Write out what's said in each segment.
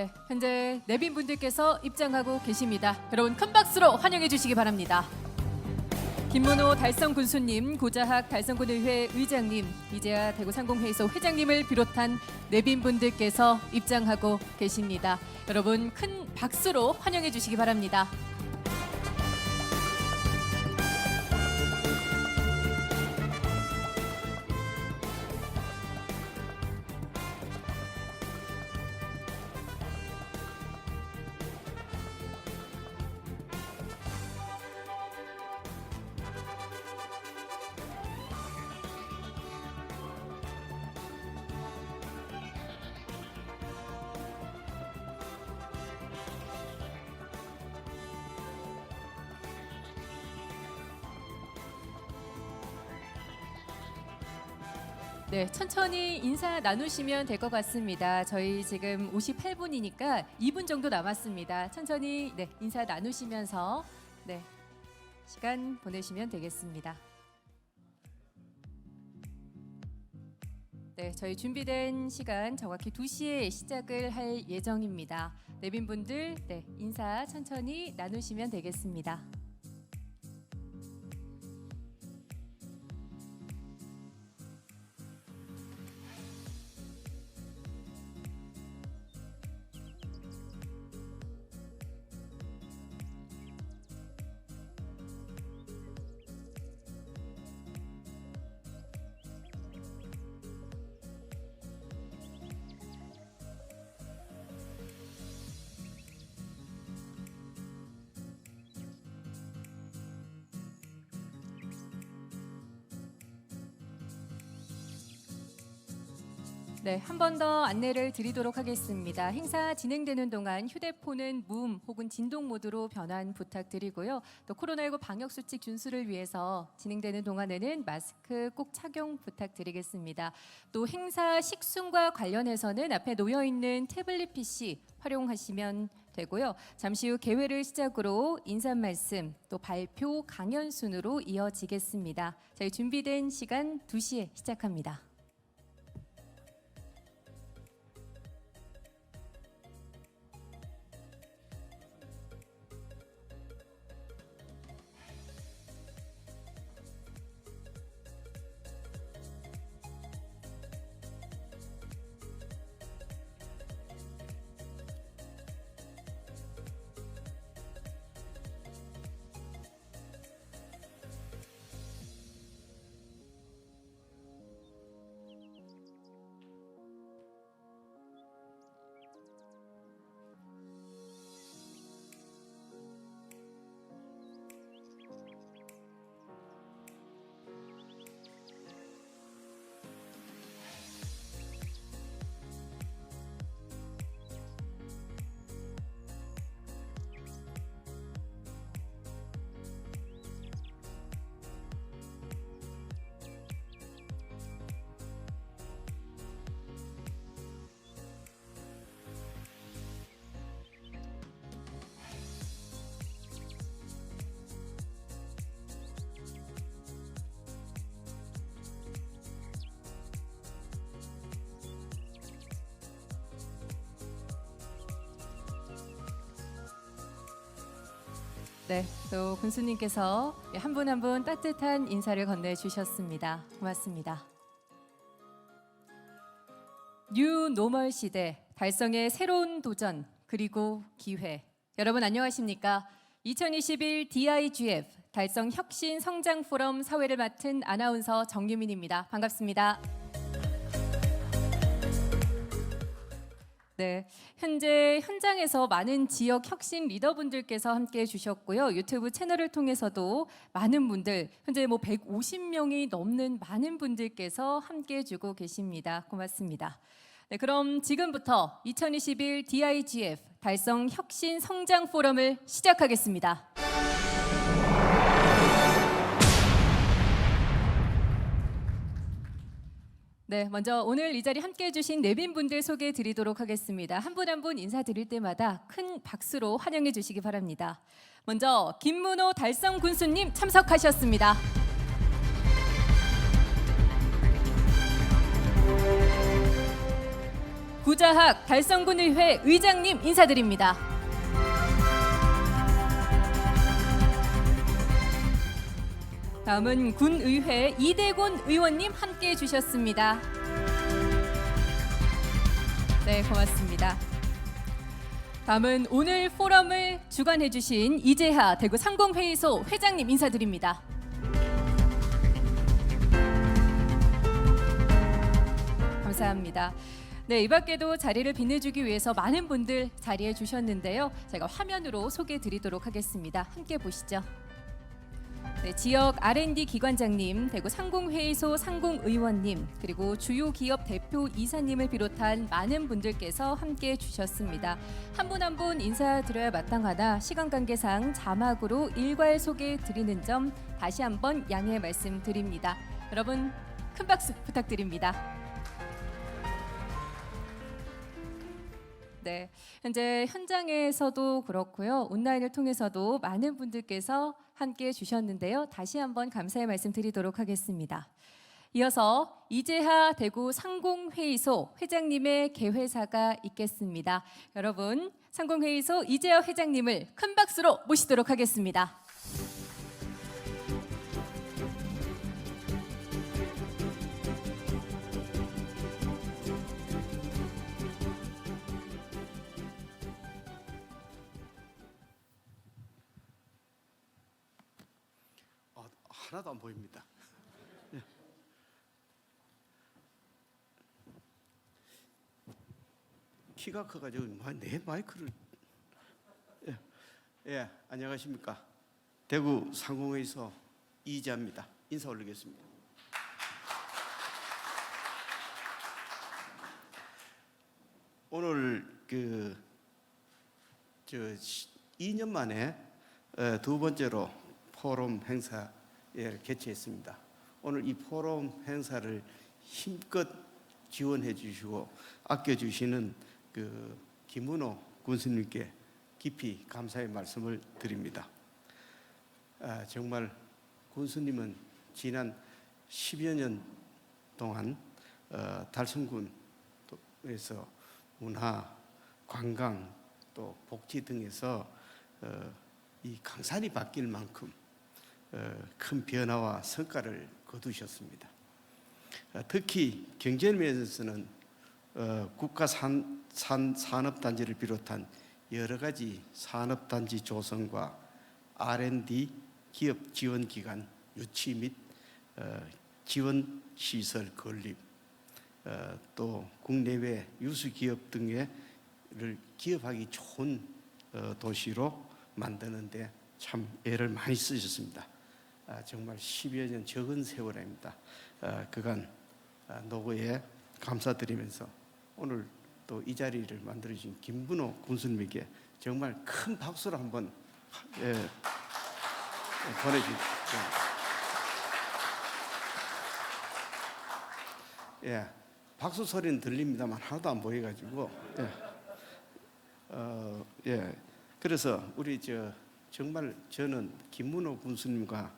네, 현재 내빈 분들께서 입장하고 계십니다. 여러분 큰 박수로 환영해 주시기 바랍니다. 김문호 달성군수님, 고자학 달성군의회 의장님, 이재하 대구상공회의소 회장님을 비롯한 내빈 분들께서 입장하고 계십니다. 여러분 큰 박수로 환영해 주시기 바랍니다. 네, 천천히 인사 나누시면 될 것 같습니다. 저희 지금 58분이니까 2분 정도 남았습니다. 천천히 인사 나누시면서 시간 보내시면 되겠습니다. 네, 저희 준비된 시간 정확히 2시에 시작을 할 예정입니다. 내빈분들 인사 천천히 나누시면 되겠습니다. 네, 한 번 더 안내를 드리도록 하겠습니다. 행사 진행되는 동안 휴대폰은 무음 혹은 진동 모드로 변환 부탁드리고요. 또 코로나19 방역 수칙 준수를 위해서 진행되는 동안에는 마스크 꼭 착용 부탁드리겠습니다. 또 행사 식순과 관련해서는 앞에 놓여 있는 태블릿 PC 활용하시면 되고요. 잠시 후 개회를 시작으로 인사 말씀 또 발표 강연 순으로 이어지겠습니다. 저희 준비된 시간 2시에 시작합니다. 네, 또 군수님께서 한 분 한 분 따뜻한 인사를 건네주셨습니다. 고맙습니다. 뉴 노멀 시대, 달성의 새로운 도전, 그리고 기회. 여러분 안녕하십니까? 2021 DIGF 달성 혁신 성장 포럼 사회를 맡은 아나운서 정유민입니다. 반갑습니다. 네, 현재 현장에서 많은 지역 혁신 리더분들께서 함께해 주셨고요. 유튜브 채널을 통해서도 많은 분들, 현재 150명이 넘는 많은 분들께서 함께해 주고 계십니다. 고맙습니다. 네, 그럼 지금부터 2021 DIGF 달성 혁신 성장 포럼을 시작하겠습니다. 네, 먼저 오늘 이 자리 함께해 주신 내빈 분들 소개해 드리도록 하겠습니다. 한 분 한 분 인사드릴 때마다 큰 박수로 환영해 주시기 바랍니다. 먼저 김문호 달성 군수님 참석하셨습니다. 구자학 달성군의회 의장님 인사드립니다. 다음은 군의회 이대곤 의원님 함께해 주셨습니다. 네, 고맙습니다. 다음은 오늘 포럼을 주관해 주신 이재하 대구 상공회의소 회장님 인사드립니다. 감사합니다. 네, 이 밖에도 자리를 빛내주기 위해서 많은 분들 자리해 주셨는데요. 제가 화면으로 소개해 드리도록 하겠습니다. 함께 보시죠. 네, 지역 R&D 기관장님, 대구 상공회의소 상공의원님, 그리고 주요 기업 대표 이사님을 비롯한 많은 분들께서 함께해 주셨습니다. 한 분 한 분 인사드려야 마땅하나 시간 관계상 자막으로 일괄 소개해 드리는 점 다시 한번 양해 말씀드립니다. 여러분 큰 박수 부탁드립니다. 네, 현재 현장에서도 그렇고요, 온라인을 통해서도 많은 분들께서 함께해 주셨는데요. 다시 한번 감사의 말씀 드리도록 하겠습니다. 이어서 이재하 대구 상공회의소 회장님의 개회사가 있겠습니다. 여러분, 상공회의소 이재하 회장님을 큰 박수로 모시도록 하겠습니다. 하나도 안 보입니다. 키가 커가지고 내 마이크를. 안녕하십니까. 대구 상공회의소 이재하입니다. 인사 올리겠습니다. 오늘 2년 만에 두 번째로 포럼 행사 개최했습니다. 오늘 이 포럼 행사를 힘껏 지원해 주시고 아껴 주시는 김문호 군수님께 깊이 감사의 말씀을 드립니다. 정말 군수님은 지난 10여 년 동안 달성군에서 문화, 관광, 또 복지 등에서 이 강산이 바뀔 만큼 큰 변화와 성과를 거두셨습니다. 특히 경제 면에서는 국가 산업단지를 비롯한 여러 가지 산업단지 조성과 R&D 기업 지원기관 유치 및 지원시설 건립, 또 국내외 유수기업 등을 기업하기 좋은 도시로 만드는 데 참 애를 많이 쓰셨습니다. 정말 10여 년 적은 세월입니다. 그간 노고에 감사드리면서 오늘 또 이 자리를 만들어주신 김문호 군수님에게 정말 큰 박수를 한번 보내주십시오. 박수 소리는 들립니다만 하나도 안 보여가지고 그래서 우리 정말 저는 김문호 군수님과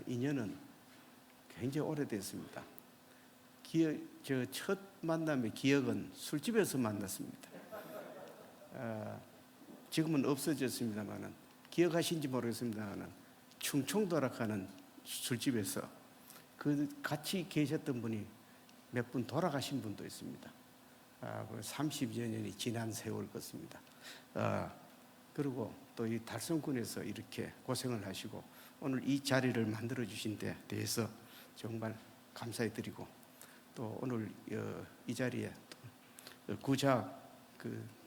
인연은 굉장히 오래됐습니다. 첫 만남의 기억은 술집에서 만났습니다. 지금은 없어졌습니다만은 기억하신지 모르겠습니다만은 충청도락하는 술집에서 같이 계셨던 분이 몇 분 돌아가신 분도 있습니다. 30여 년이 지난 세월 같습니다. 그리고 또 이 달성군에서 이렇게 고생을 하시고 오늘 이 자리를 만들어 주신 데 대해서 정말 감사해드리고 또 오늘 이 자리에 구자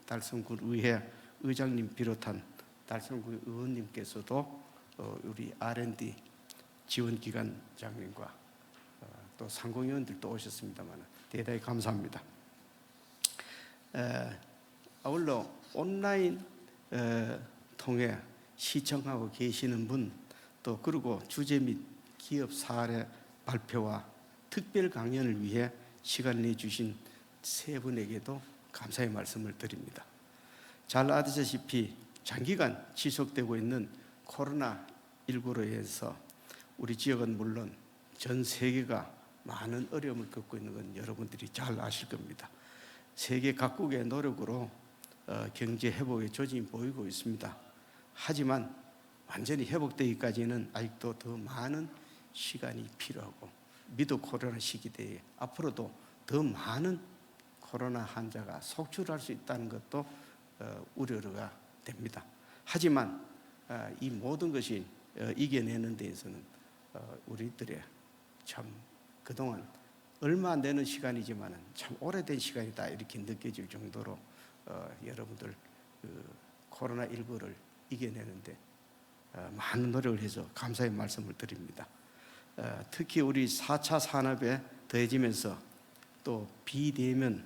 달성군 의회 의장님 비롯한 달성군 의원님께서도 우리 R&D 지원기관장님과 또 상공위원들도 오셨습니다만 대단히 감사합니다. 아울러 온라인 통해 시청하고 계시는 분, 또 그리고 주제 및 기업 사례 발표와 특별 강연을 위해 시간을 내주신 세 분에게도 감사의 말씀을 드립니다. 잘 아시다시피 장기간 지속되고 있는 코로나19로 인해서 우리 지역은 물론 전 세계가 많은 어려움을 겪고 있는 건 여러분들이 잘 아실 겁니다. 세계 각국의 노력으로 경제 회복의 조짐이 보이고 있습니다. 하지만 완전히 회복되기까지는 아직도 더 많은 시간이 필요하고 미드 코로나 시기대에 앞으로도 더 많은 코로나 환자가 속출할 수 있다는 것도 우려가 됩니다. 하지만 이 모든 것이 이겨내는 데에서는 우리들의 참 그동안 얼마 안 되는 시간이지만 참 오래된 시간이다 이렇게 느껴질 정도로 여러분들 코로나19를 이겨내는데 많은 노력을 해서 감사의 말씀을 드립니다. 특히 우리 4차 산업에 더해지면서 또 비대면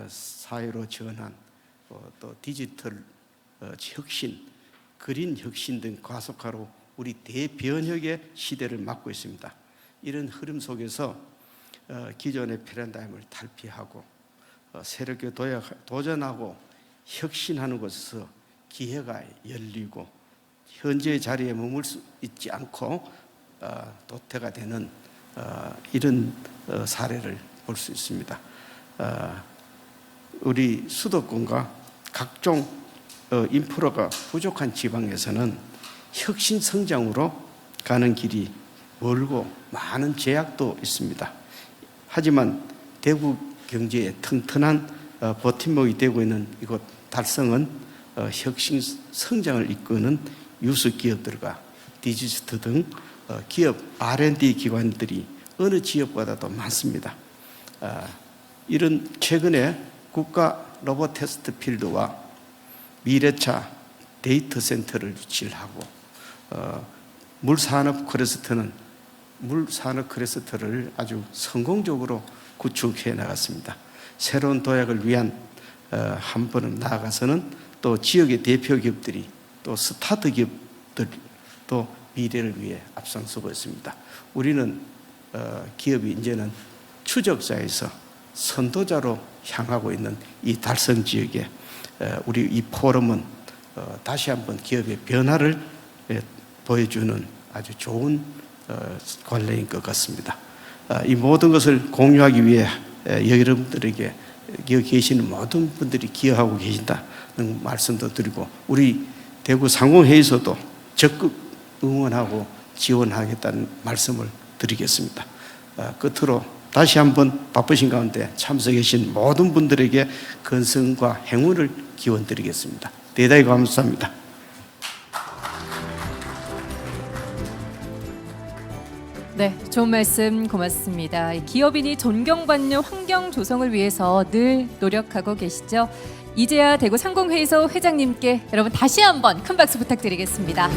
사회로 전환, 또 디지털 혁신, 그린 혁신 등 가속화로 우리 대변혁의 시대를 맞고 있습니다. 이런 흐름 속에서 기존의 패러다임을 탈피하고 새롭게 도전하고 혁신하는 곳에서 기회가 열리고 현재의 자리에 머물 수 있지 않고 도태가 되는 이런 사례를 볼 수 있습니다. 우리 수도권과 각종 인프라가 부족한 지방에서는 혁신 성장으로 가는 길이 멀고 많은 제약도 있습니다. 하지만 대구 경제의 튼튼한 버팀목이 되고 있는 이곳 달성은 혁신 성장을 이끄는 유수 기업들과 디지털 등 기업 R&D 기관들이 어느 지역보다도 많습니다. 이런 최근에 국가 로봇 테스트 필드와 미래차 데이터 센터를 유치하고 물산업 클러스터를 아주 성공적으로 구축해 나갔습니다. 새로운 도약을 위한 한 번은 나아가서는 또 지역의 대표 기업들이 또 스타트 기업들 또 미래를 위해 앞장서고 있습니다. 우리는 기업이 이제는 추적자에서 선도자로 향하고 있는 이 달성 지역에 우리 이 포럼은 다시 한번 기업의 변화를 보여주는 아주 좋은 관례인 것 같습니다. 이 모든 것을 공유하기 위해 여러분들에게 여기 계시는 모든 분들이 기여하고 계신다는 말씀도 드리고 우리 대구 상공회의소도 적극 응원하고 지원하겠다는 말씀을 드리겠습니다. 끝으로 다시 한번 바쁘신 가운데 참석해 주신 모든 분들에게 건승과 행운을 기원드리겠습니다. 대단히 감사합니다. 네, 좋은 말씀 고맙습니다. 기업인이 존경받는 환경 조성을 위해서 늘 노력하고 계시죠. 이재하 대구 상공회의소 회장님께 여러분 다시 한번 큰 박수 부탁드리겠습니다.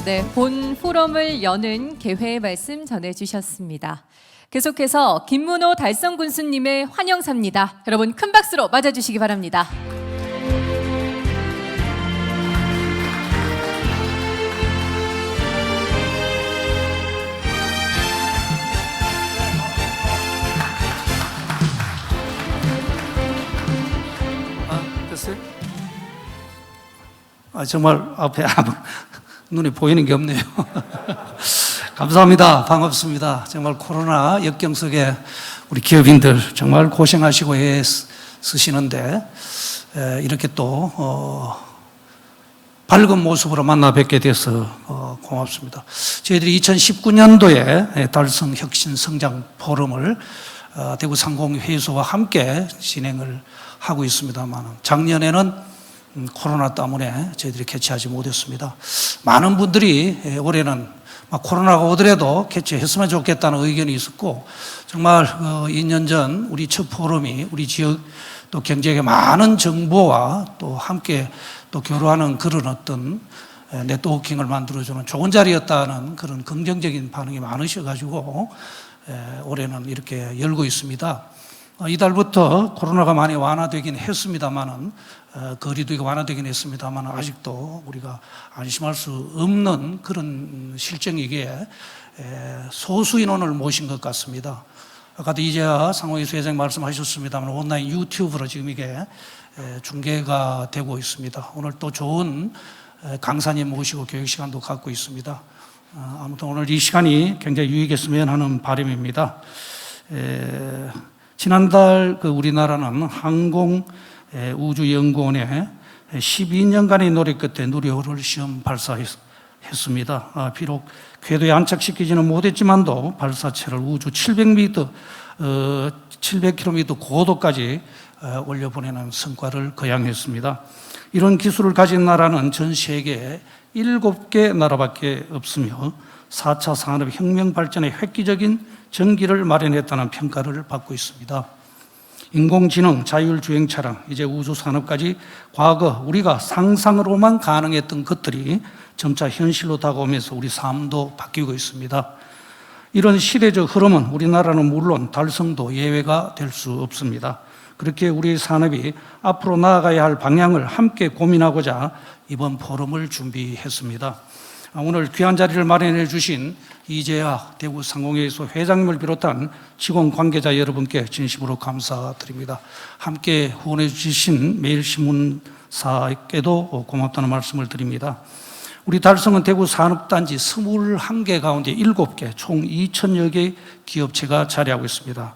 네, 본 포럼을 여는 개회의 말씀 전해주셨습니다. 계속해서 김문호 달성군수님의 환영사입니다. 여러분 큰 박수로 맞아주시기 바랍니다. 됐어요? 정말 앞에 아무 눈에 보이는 게 없네요. 감사합니다. 반갑습니다. 정말 코로나 역경 속에 우리 기업인들 정말 고생하시고 애쓰시는데 이렇게 또 밝은 모습으로 만나 뵙게 돼서 고맙습니다. 저희들이 2019년도에 달성 혁신 성장 포럼을 대구 상공회의소와 함께 진행을 하고 있습니다만 작년에는 코로나 때문에 저희들이 개최하지 못했습니다. 많은 분들이 올해는 코로나가 오더라도 개최했으면 좋겠다는 의견이 있었고 정말 2년 전 우리 첫 포럼이 우리 지역 또 경제에 많은 정보와 또 함께 또 교류하는 그런 어떤 네트워킹을 만들어주는 좋은 자리였다는 그런 긍정적인 반응이 많으셔가지고 올해는 이렇게 열고 있습니다. 이달부터 코로나가 많이 완화되긴 했습니다만은 거리두기가 완화되긴 했습니다만 아직도 우리가 안심할 수 없는 그런 실정이기에 소수 인원을 모신 것 같습니다. 아까도 이재하 상호회의소 회장 말씀하셨습니다만 온라인 유튜브로 지금 이게 중계가 되고 있습니다. 오늘 또 좋은 강사님 모시고 교육 시간도 갖고 있습니다. 아무튼 오늘 이 시간이 굉장히 유익했으면 하는 바람입니다. 지난달 우리나라는 항공우주연구원에 12년간의 노력 끝에 누리호를 시험 발사했습니다. 비록 궤도에 안착시키지는 못했지만도 발사체를 우주 700km 고도까지 올려보내는 성과를 거양했습니다. 이런 기술을 가진 나라는 전 세계에 7개 나라밖에 없으며 4차 산업혁명 발전에 획기적인 전기를 마련했다는 평가를 받고 있습니다. 인공지능, 자율주행 차량, 이제 우주산업까지 과거 우리가 상상으로만 가능했던 것들이 점차 현실로 다가오면서 우리 삶도 바뀌고 있습니다. 이런 시대적 흐름은 우리나라는 물론 달성도 예외가 될 수 없습니다. 그렇게 우리 산업이 앞으로 나아가야 할 방향을 함께 고민하고자 이번 포럼을 준비했습니다. 오늘 귀한 자리를 마련해 주신 이재하 대구상공회의소 회장님을 비롯한 직원 관계자 여러분께 진심으로 감사드립니다. 함께 후원해 주신 매일신문사에게도 고맙다는 말씀을 드립니다. 우리 달성은 대구 산업단지 21개 가운데 7개, 총 2,000여 개 기업체가 자리하고 있습니다.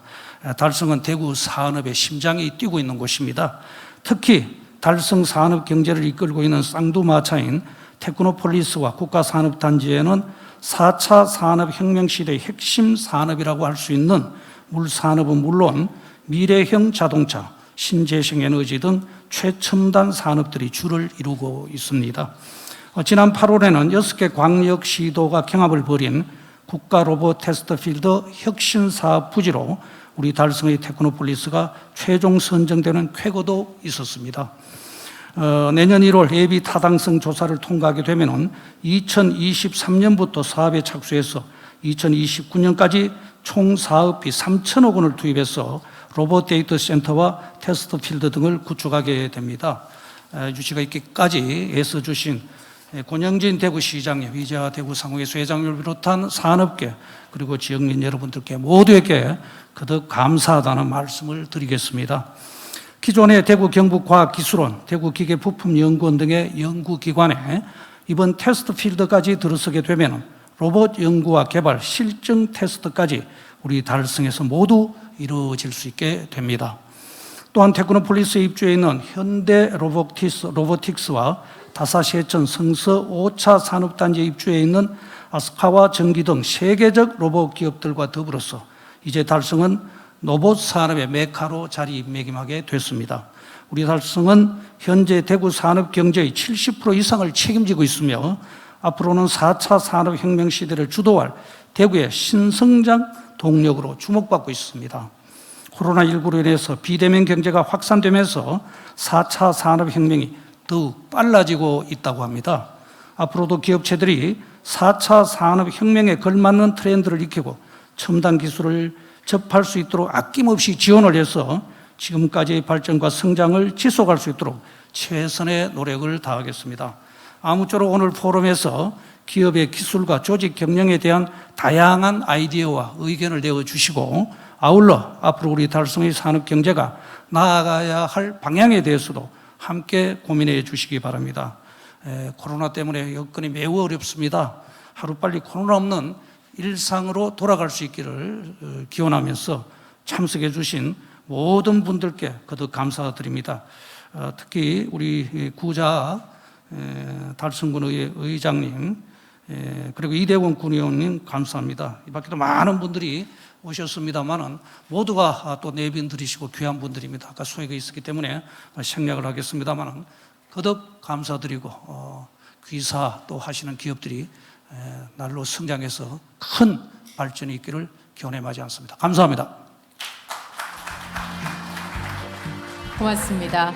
달성은 대구 산업의 심장이 뛰고 있는 곳입니다. 특히 달성 산업 경제를 이끌고 있는 쌍두마차인 테크노폴리스와 국가산업단지에는 4차 산업혁명 시대의 핵심 산업이라고 할 수 있는 물산업은 물론 미래형 자동차, 신재생에너지 등 최첨단 산업들이 주를 이루고 있습니다. 지난 8월에는 6개 광역시도가 경합을 벌인 국가로봇 테스트필드 혁신사업 부지로 우리 달성의 테크노폴리스가 최종 선정되는 쾌거도 있었습니다. 내년 1월 예비 타당성 조사를 통과하게 되면 2023년부터 사업에 착수해서 2029년까지 총 사업비 3천억 원을 투입해서 로봇 데이터 센터와 테스트 필드 등을 구축하게 됩니다. 유치가 있기까지 애써주신 권영진 대구시장님, 이재하 대구상공회의소 회장님을 비롯한 산업계 그리고 지역민 여러분들께 모두에게 거듭 감사하다는 말씀을 드리겠습니다. 기존의 대구 경북과학기술원, 대구기계부품연구원 등의 연구기관에 이번 테스트 필드까지 들어서게 되면 로봇 연구와 개발, 실증 테스트까지 우리 달성에서 모두 이루어질 수 있게 됩니다. 또한 테크노폴리스에 입주해 있는 현대 로보틱스와 다사시해천 성서 5차 산업단지에 입주해 있는 아스카와 전기 등 세계적 로봇 기업들과 더불어서 이제 달성은 로봇 산업의 메카로 자리매김하게 됐습니다. 우리 달성은 현재 대구 산업 경제의 70% 이상을 책임지고 있으며 앞으로는 4차 산업혁명 시대를 주도할 대구의 신성장 동력으로 주목받고 있습니다. 코로나19로 인해서 비대면 경제가 확산되면서 4차 산업혁명이 더욱 빨라지고 있다고 합니다. 앞으로도 기업체들이 4차 산업혁명에 걸맞는 트렌드를 익히고 첨단 기술을 접할 수 있도록 아낌없이 지원을 해서 지금까지의 발전과 성장을 지속할 수 있도록 최선의 노력을 다하겠습니다. 아무쪼록 오늘 포럼에서 기업의 기술과 조직 경영에 대한 다양한 아이디어와 의견을 내어주시고 아울러 앞으로 우리 달성의 산업 경제가 나아가야 할 방향에 대해서도 함께 고민해 주시기 바랍니다. 코로나 때문에 여건이 매우 어렵습니다. 하루빨리 코로나 없는 일상으로 돌아갈 수 있기를 기원하면서 참석해 주신 모든 분들께 거듭 감사드립니다. 특히 우리 구자 달성군의 의장님 그리고 이대원 군의원님 감사합니다. 이 밖에도 많은 분들이 오셨습니다만은 모두가 또 내빈 들이시고 귀한 분들입니다. 아까 소회가 있었기 때문에 생략을 하겠습니다만은 거듭 감사드리고 귀사 또 하시는 기업들이 날로 성장해서 큰 발전이 있기를 기원해마지 않습니다. 감사합니다. 고맙습니다.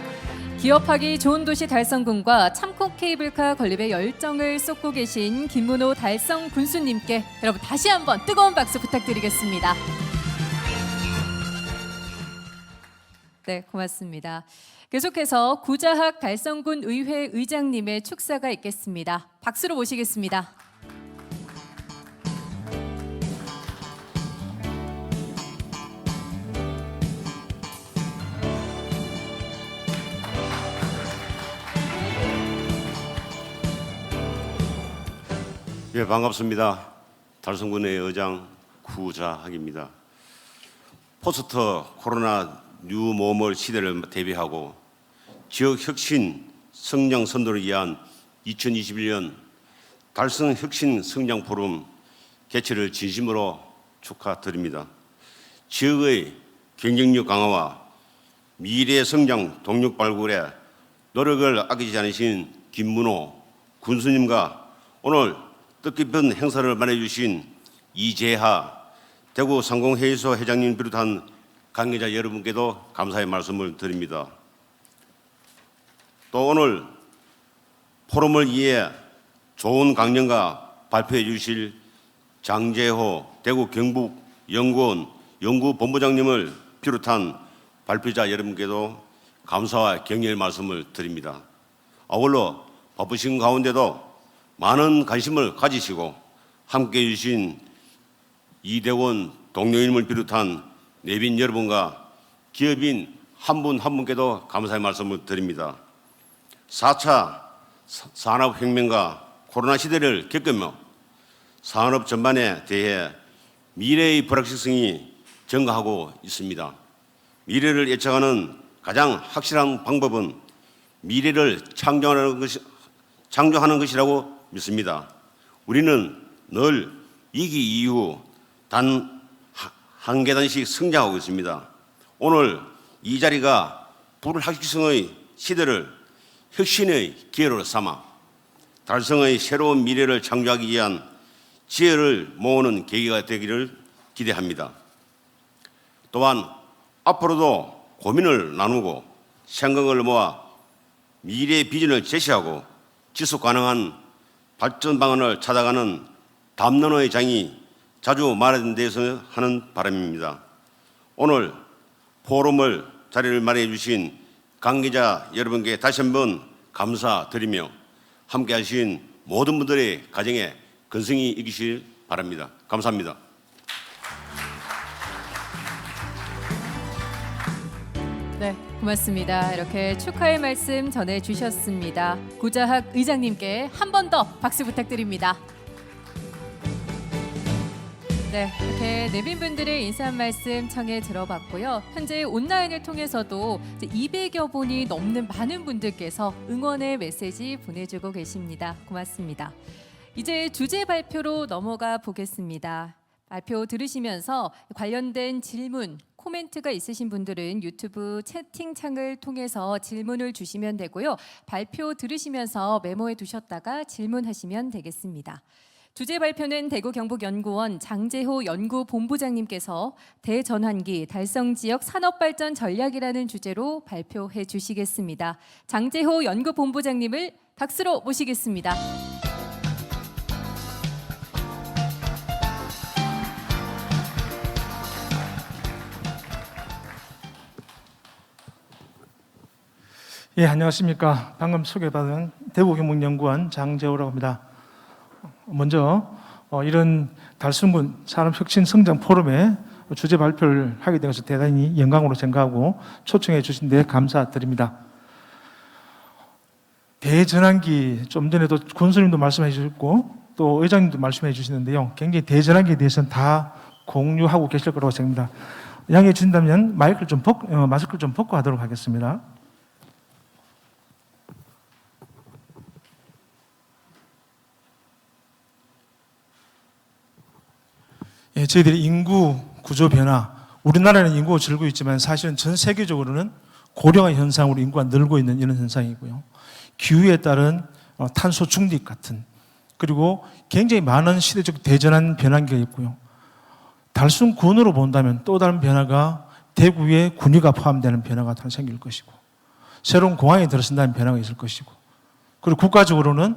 기업하기 좋은 도시 달성군과 참콩 케이블카 건립에 열정을 쏟고 계신 김문호 달성 군수님께 여러분 다시 한번 뜨거운 박수 부탁드리겠습니다. 네, 고맙습니다. 계속해서 구자학 달성군 의회 의장님의 축사가 있겠습니다. 박수로 모시겠습니다. 예, 반갑습니다. 달성군의 의장 구자학입니다. 포스트 코로나 뉴노멀 시대를 대비하고 지역 혁신 성장 선도를 위한 2021년 달성 혁신 성장 포럼 개최를 진심으로 축하드립니다. 지역의 경쟁력 강화와 미래 성장 동력 발굴에 노력을 아끼지 않으신 김문호 군수님과 오늘 뜻깊은 행사를 마련해 주신 이재하 대구 상공회의소 회장님 비롯한 관계자 여러분께도 감사의 말씀을 드립니다. 또 오늘 포럼을 위해 좋은 강연과 발표해 주실 장재호 대구 경북연구원 연구본부장님을 비롯한 발표자 여러분께도 감사와 격려의 말씀을 드립니다. 아울러 바쁘신 가운데도 많은 관심을 가지시고 함께해 주신 이대원 동료님을 비롯한 내빈 여러분과 기업인 한 분 한 분께도 감사의 말씀을 드립니다. 4차 산업혁명과 코로나 시대를 겪으며 산업 전반에 대해 미래의 불확실성이 증가하고 있습니다. 미래를 예측하는 가장 확실한 방법은 미래를 창조하는 것이라고 믿습니다. 우리는 늘 위기 이후 단 한 계단씩 성장하고 있습니다. 오늘 이 자리가 불확실성의 시대를 혁신의 기회로 삼아 달성의 새로운 미래를 창조하기 위한 지혜를 모으는 계기가 되기를 기대합니다. 또한 앞으로도 고민을 나누고 생각을 모아 미래의 비전을 제시하고 지속 가능한 발전 방안을 찾아가는 담론의 장이 자주 마련된 데서 하는 바람입니다. 오늘 포럼을 자리를 마련해 주신 관계자 여러분께 다시 한번 감사드리며 함께 하신 모든 분들의 가정에 건승이 있기를 바랍니다. 감사합니다. 네, 고맙습니다. 이렇게 축하의 말씀 전해주셨습니다. 구자학 의장님께 한 번 더 박수 부탁드립니다. 네, 이렇게 내빈분들의 인사 한 말씀 청해 들어봤고요. 현재 온라인을 통해서도 200여 분이 넘는 많은 분들께서 응원의 메시지 보내주고 계십니다. 고맙습니다. 이제 주제 발표로 넘어가 보겠습니다. 발표 들으시면서 관련된 질문, 코멘트가 있으신 분들은 유튜브 채팅창을 통해서 질문을 주시면 되고요. 발표 들으시면서 메모해 두셨다가 질문하시면 되겠습니다. 주제 발표는 대구 경북연구원 장재호 연구본부장님께서 대전환기 달성지역 산업발전 전략이라는 주제로 발표해 주시겠습니다. 장재호 연구본부장님을 박수로 모시겠습니다. 예, 안녕하십니까. 방금 소개받은 대구경북연구원 장재호라고 합니다. 먼저 이런 달성군 산업혁신성장포럼에 주제 발표를 하게 된 것을 대단히 영광으로 생각하고 초청해 주신 데 감사드립니다. 대전환기, 좀 전에도 군수님도 말씀해 주셨고 또 의장님도 말씀해 주시는데요. 굉장히 대전환기에 대해서는 다 공유하고 계실 거라고 생각합니다. 양해해 주신다면 마스크를 좀 벗고 하도록 하겠습니다. 예, 저희들이 인구 구조 변화, 우리나라는 인구가 줄고 있지만 사실은 전 세계적으로는 고령화 현상으로 인구가 늘고 있는 이런 현상이고요. 기후에 따른 탄소 중립 같은, 그리고 굉장히 많은 시대적 대전환 변환기가 있고요. 달순군으로 본다면 또 다른 변화가 대구에 군위가 포함되는 변화가 생길 것이고, 새로운 공항에 들어선다는 변화가 있을 것이고, 그리고 국가적으로는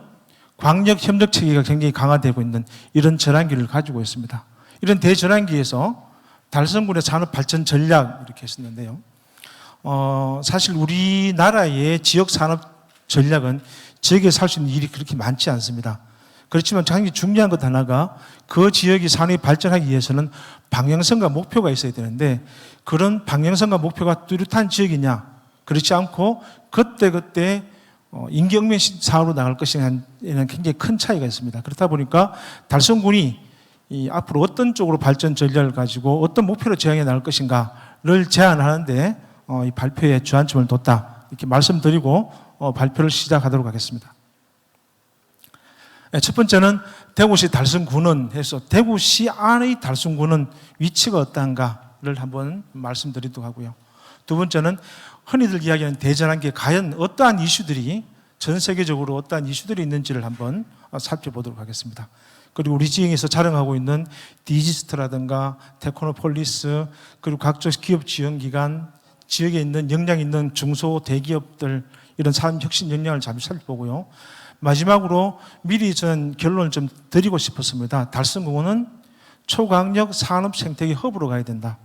광역 협력 체계가 굉장히 강화되고 있는 이런 전환기를 가지고 있습니다. 이런 대전환기에서 달성군의 산업 발전 전략 이렇게 했었는데요. 사실 우리나라의 지역 산업 전략은 지역에 살 수 있는 일이 그렇게 많지 않습니다. 그렇지만 굉장히 중요한 것 하나가 그 지역이 산업이 발전하기 위해서는 방향성과 목표가 있어야 되는데 그런 방향성과 목표가 뚜렷한 지역이냐, 그렇지 않고 그때그때 임기응변 사업으로 나갈 것이냐는 굉장히 큰 차이가 있습니다. 그렇다 보니까 달성군이 이 앞으로 어떤 쪽으로 발전 전략을 가지고 어떤 목표를 지향해 나갈 것인가를 제안하는데 이 발표에 주안점을 뒀다 이렇게 말씀드리고 발표를 시작하도록 하겠습니다. 첫 번째는 대구시 달성군은 해서 대구시 안의 달성군은 위치가 어떠한가를 한번 말씀드리도록 하고요. 두 번째는 흔히들 이야기하는 대전환기에 과연 어떠한 이슈들이 전 세계적으로 어떠한 이슈들이 있는지를 한번 살펴보도록 하겠습니다. 그리고 우리 지역에서 자랑하고 있는 디지스트라든가 테크노폴리스 그리고 각종 기업 지원기관 지역에 있는 역량 있는 중소 대기업들 이런 사람 혁신 역량을 잠시 살펴보고요. 마지막으로 미리 저는 결론을 좀 드리고 싶었습니다. 달성공원은 초강력 산업 생태계 허브로 가야 된다.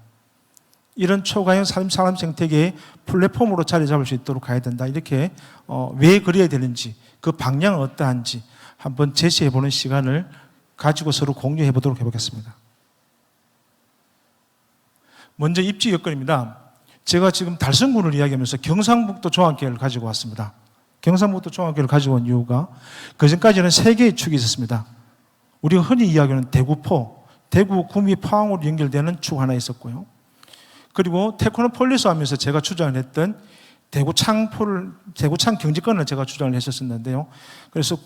이런 초강력 산업 생태계의 플랫폼으로 자리 잡을 수 있도록 가야 된다. 이렇게 왜 그래야 되는지 그 방향은 어떠한지 한번 제시해보는 시간을 가지고 서로 공유해보도록 해보겠습니다. 먼저 입지 여건입니다. 제가 지금 달성군을 이야기하면서 경상북도 종합계획을 가지고 왔습니다. 경상북도 종합계획을 가지고 온 이유가 그전까지는 세 개의 축이 있었습니다. 우리가 흔히 이야기하는 대구포, 대구, 구미, 포항으로 연결되는 축 하나 있었고요. 그리고 테크노폴리스 하면서 제가 주장을 했던 대구창 경제권을 제가 주장을 했었는데요. 그래서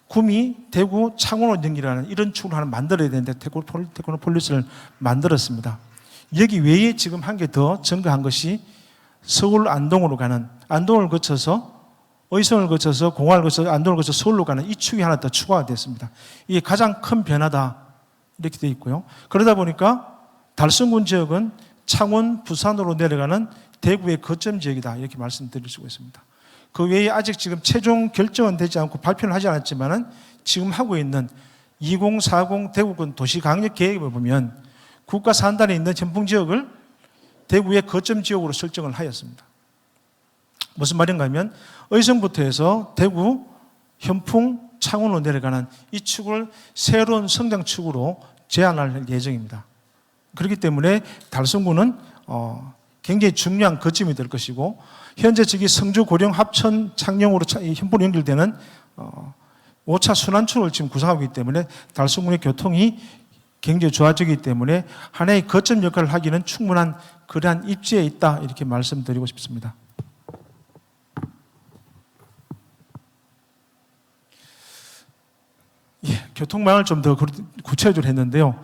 구미, 대구, 창원으로 연결하는 이런 축을 하나 만들어야 되는데 테크노폴리스를 만들었습니다. 여기 외에 지금 한 개 더 증가한 것이 서울 안동으로 가는 안동을 거쳐서 의성을 거쳐서 공화를 거쳐서 안동을 거쳐서 서울로 가는 이 축이 하나 더 추가가 됐습니다. 이게 가장 큰 변화다 이렇게 되어 있고요. 그러다 보니까 달성군 지역은 창원, 부산으로 내려가는 대구의 거점 지역이다 이렇게 말씀드릴 수가 있습니다. 그 외에 아직 지금 최종 결정은 되지 않고 발표는 하지 않았지만은 지금 하고 있는 2040 대구군 도시강력 계획을 보면 국가 산단에 있는 전풍 지역을 대구의 거점 지역으로 설정을 하였습니다. 무슨 말인가 하면 의성부터 해서 대구, 현풍, 창원으로 내려가는 이 축을 새로운 성장축으로 제안할 예정입니다. 그렇기 때문에 달성군은 굉장히 중요한 거점이 될 것이고 현재 저기 성주, 고령, 합천, 창녕으로 현포로 연결되는 5차 순환축을 지금 구성하고 있기 때문에 달성군의 교통이 굉장히 좋아지기 때문에 하나의 거점 역할을 하기는 충분한 그러한 입지에 있다 이렇게 말씀드리고 싶습니다. 교통망을 좀 더 구체적으로 했는데요.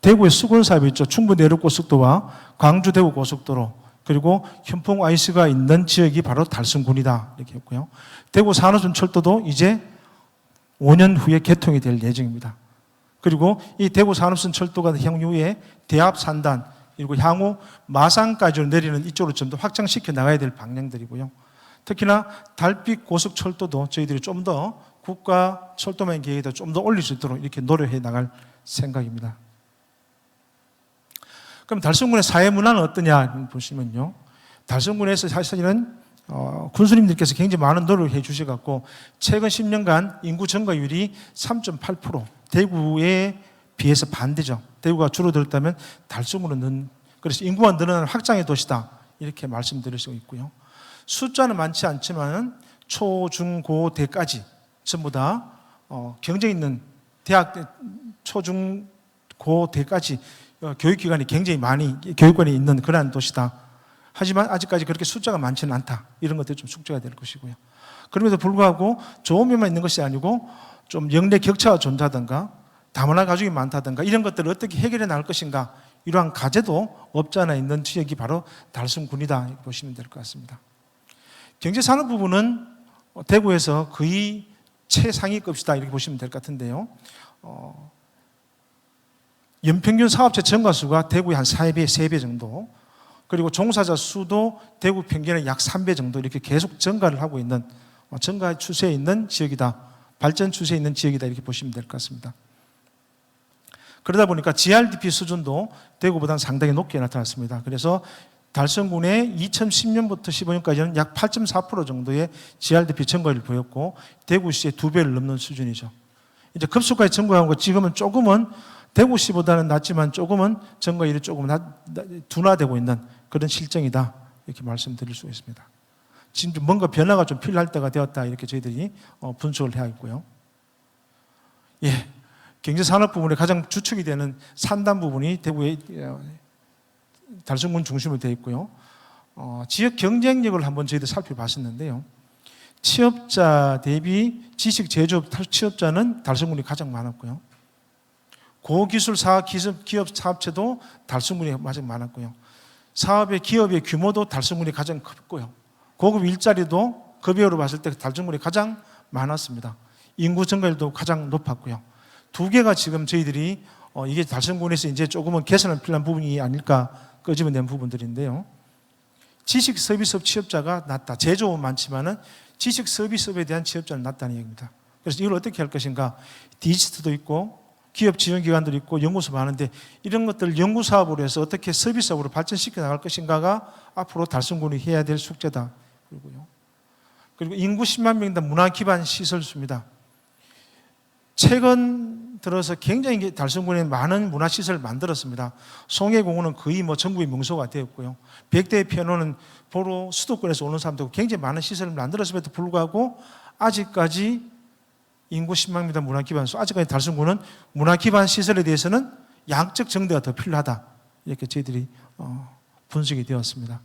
대구의 수건 사업이 있죠. 충북 내륙고속도로와 광주 대구 고속도로 그리고 현풍 IC가 있는 지역이 바로 달성군이다 이렇게 했고요. 대구 산업순철도도 이제 5년 후에 개통이 될 예정입니다. 그리고 이 대구 산업순철도가 향후에 대합 산단 그리고 향후 마산까지로 내리는 이쪽으로 좀 더 확장시켜 나가야 될 방향들이고요. 특히나 달빛 고속철도도 저희들이 좀 더 국가 철도망 계획에다 좀 더 올릴 수 있도록 이렇게 노력해 나갈 생각입니다. 그럼 달성군의 사회 문화는 어떠냐 보시면요. 달성군에서 사실은 군수님들께서 굉장히 많은 노력을 해 주셔갖고 최근 10년간 인구 증가율이 3.8% 대구에 비해서 반대죠. 대구가 줄어들었다면 달성군은 그래서 인구가 늘어나는 확장의 도시다 이렇게 말씀드릴 수 있고요. 숫자는 많지 않지만 초, 중, 고, 대까지 전부 다 경쟁 있는 대학 초, 중, 고, 대까지 교육기관이 굉장히 많이 교육관이 있는 그러한 도시다. 하지만 아직까지 그렇게 숫자가 많지는 않다. 이런 것들이 좀 숙제가 될 것이고요. 그럼에도 불구하고 좋은 면만 있는 것이 아니고 좀 영내 격차가 존재하든가 다문화 가족이 많다든가 이런 것들을 어떻게 해결해 나갈 것인가 이러한 과제도 없지 않아 있는 지역이 바로 달성군이다 이렇게 보시면 될 것 같습니다. 경제산업 부분은 대구에서 거의 최상위급이다 이렇게 보시면 될 것 같은데요. 연평균 사업체 증가수가 대구의 한 4배, 3배 정도 그리고 종사자 수도 대구 평균의 약 3배 정도 이렇게 계속 증가를 하고 있는 증가 추세에 있는 지역이다. 발전 추세에 있는 지역이다 이렇게 보시면 될 것 같습니다. 그러다 보니까 GRDP 수준도 대구보다는 상당히 높게 나타났습니다. 그래서 달성군의 2010년부터 15년까지는 약 8.4% 정도의 GRDP 증가를 보였고 대구시의 2배를 넘는 수준이죠. 이제 급속하게 증가하고 지금은 조금은 대구시보다는 낮지만 조금은 증가율이 조금 둔화되고 있는 그런 실정이다 이렇게 말씀드릴 수 있습니다. 지금 뭔가 변화가 좀 필요할 때가 되었다 이렇게 저희들이 분석을 해야 했고요. 경제산업 부분에 가장 주축이 되는 산단 부분이 대구의 달성군 중심으로 되어 있고요. 지역 경쟁력을 한번 저희들 살펴봤었는데요. 취업자 대비 지식 제조업 취업자는 달성군이 가장 많았고요. 고기술 사업 기업 사업체도 달성군이 가장 많았고요. 사업의 기업의 규모도 달성군이 가장 컸고요. 고급 일자리도 그 비율로 봤을 때 달성군이 가장 많았습니다. 인구 증가율도 가장 높았고요. 두 개가 지금 저희들이 이게 달성군에서 이제 조금은 개선을 필요한 부분이 아닐까 끄집어낸 부분들인데요. 지식 서비스업 취업자가 낮다. 제조업은 많지만은 지식 서비스업에 대한 취업자는 낮다는 얘기입니다. 그래서 이걸 어떻게 할 것인가? 디지트도 있고 기업 지원 기관도 있고 연구소 많은데 이런 것들 연구 사업으로 해서 어떻게 서비스업으로 발전시켜 나갈 것인가가 앞으로 달성군이 해야 될 숙제다. 그리고 인구 10만 명당 문화 기반 시설 수입니다. 최근 들어서 굉장히 달성군에 많은 문화 시설을 만들었습니다. 송해공원은 거의 전국의 명소가 되었고요. 백대 피아노는 보러 수도권에서 오는 사람들 굉장히 많은 시설을 만들었음에도 불구하고 아직까지 인구 10만 명당 문화 기반 아직까지 달성군은 문화 기반 시설에 대해서는 양적 정대가 더 필요하다. 이렇게 저희들이 분석이 되었습니다.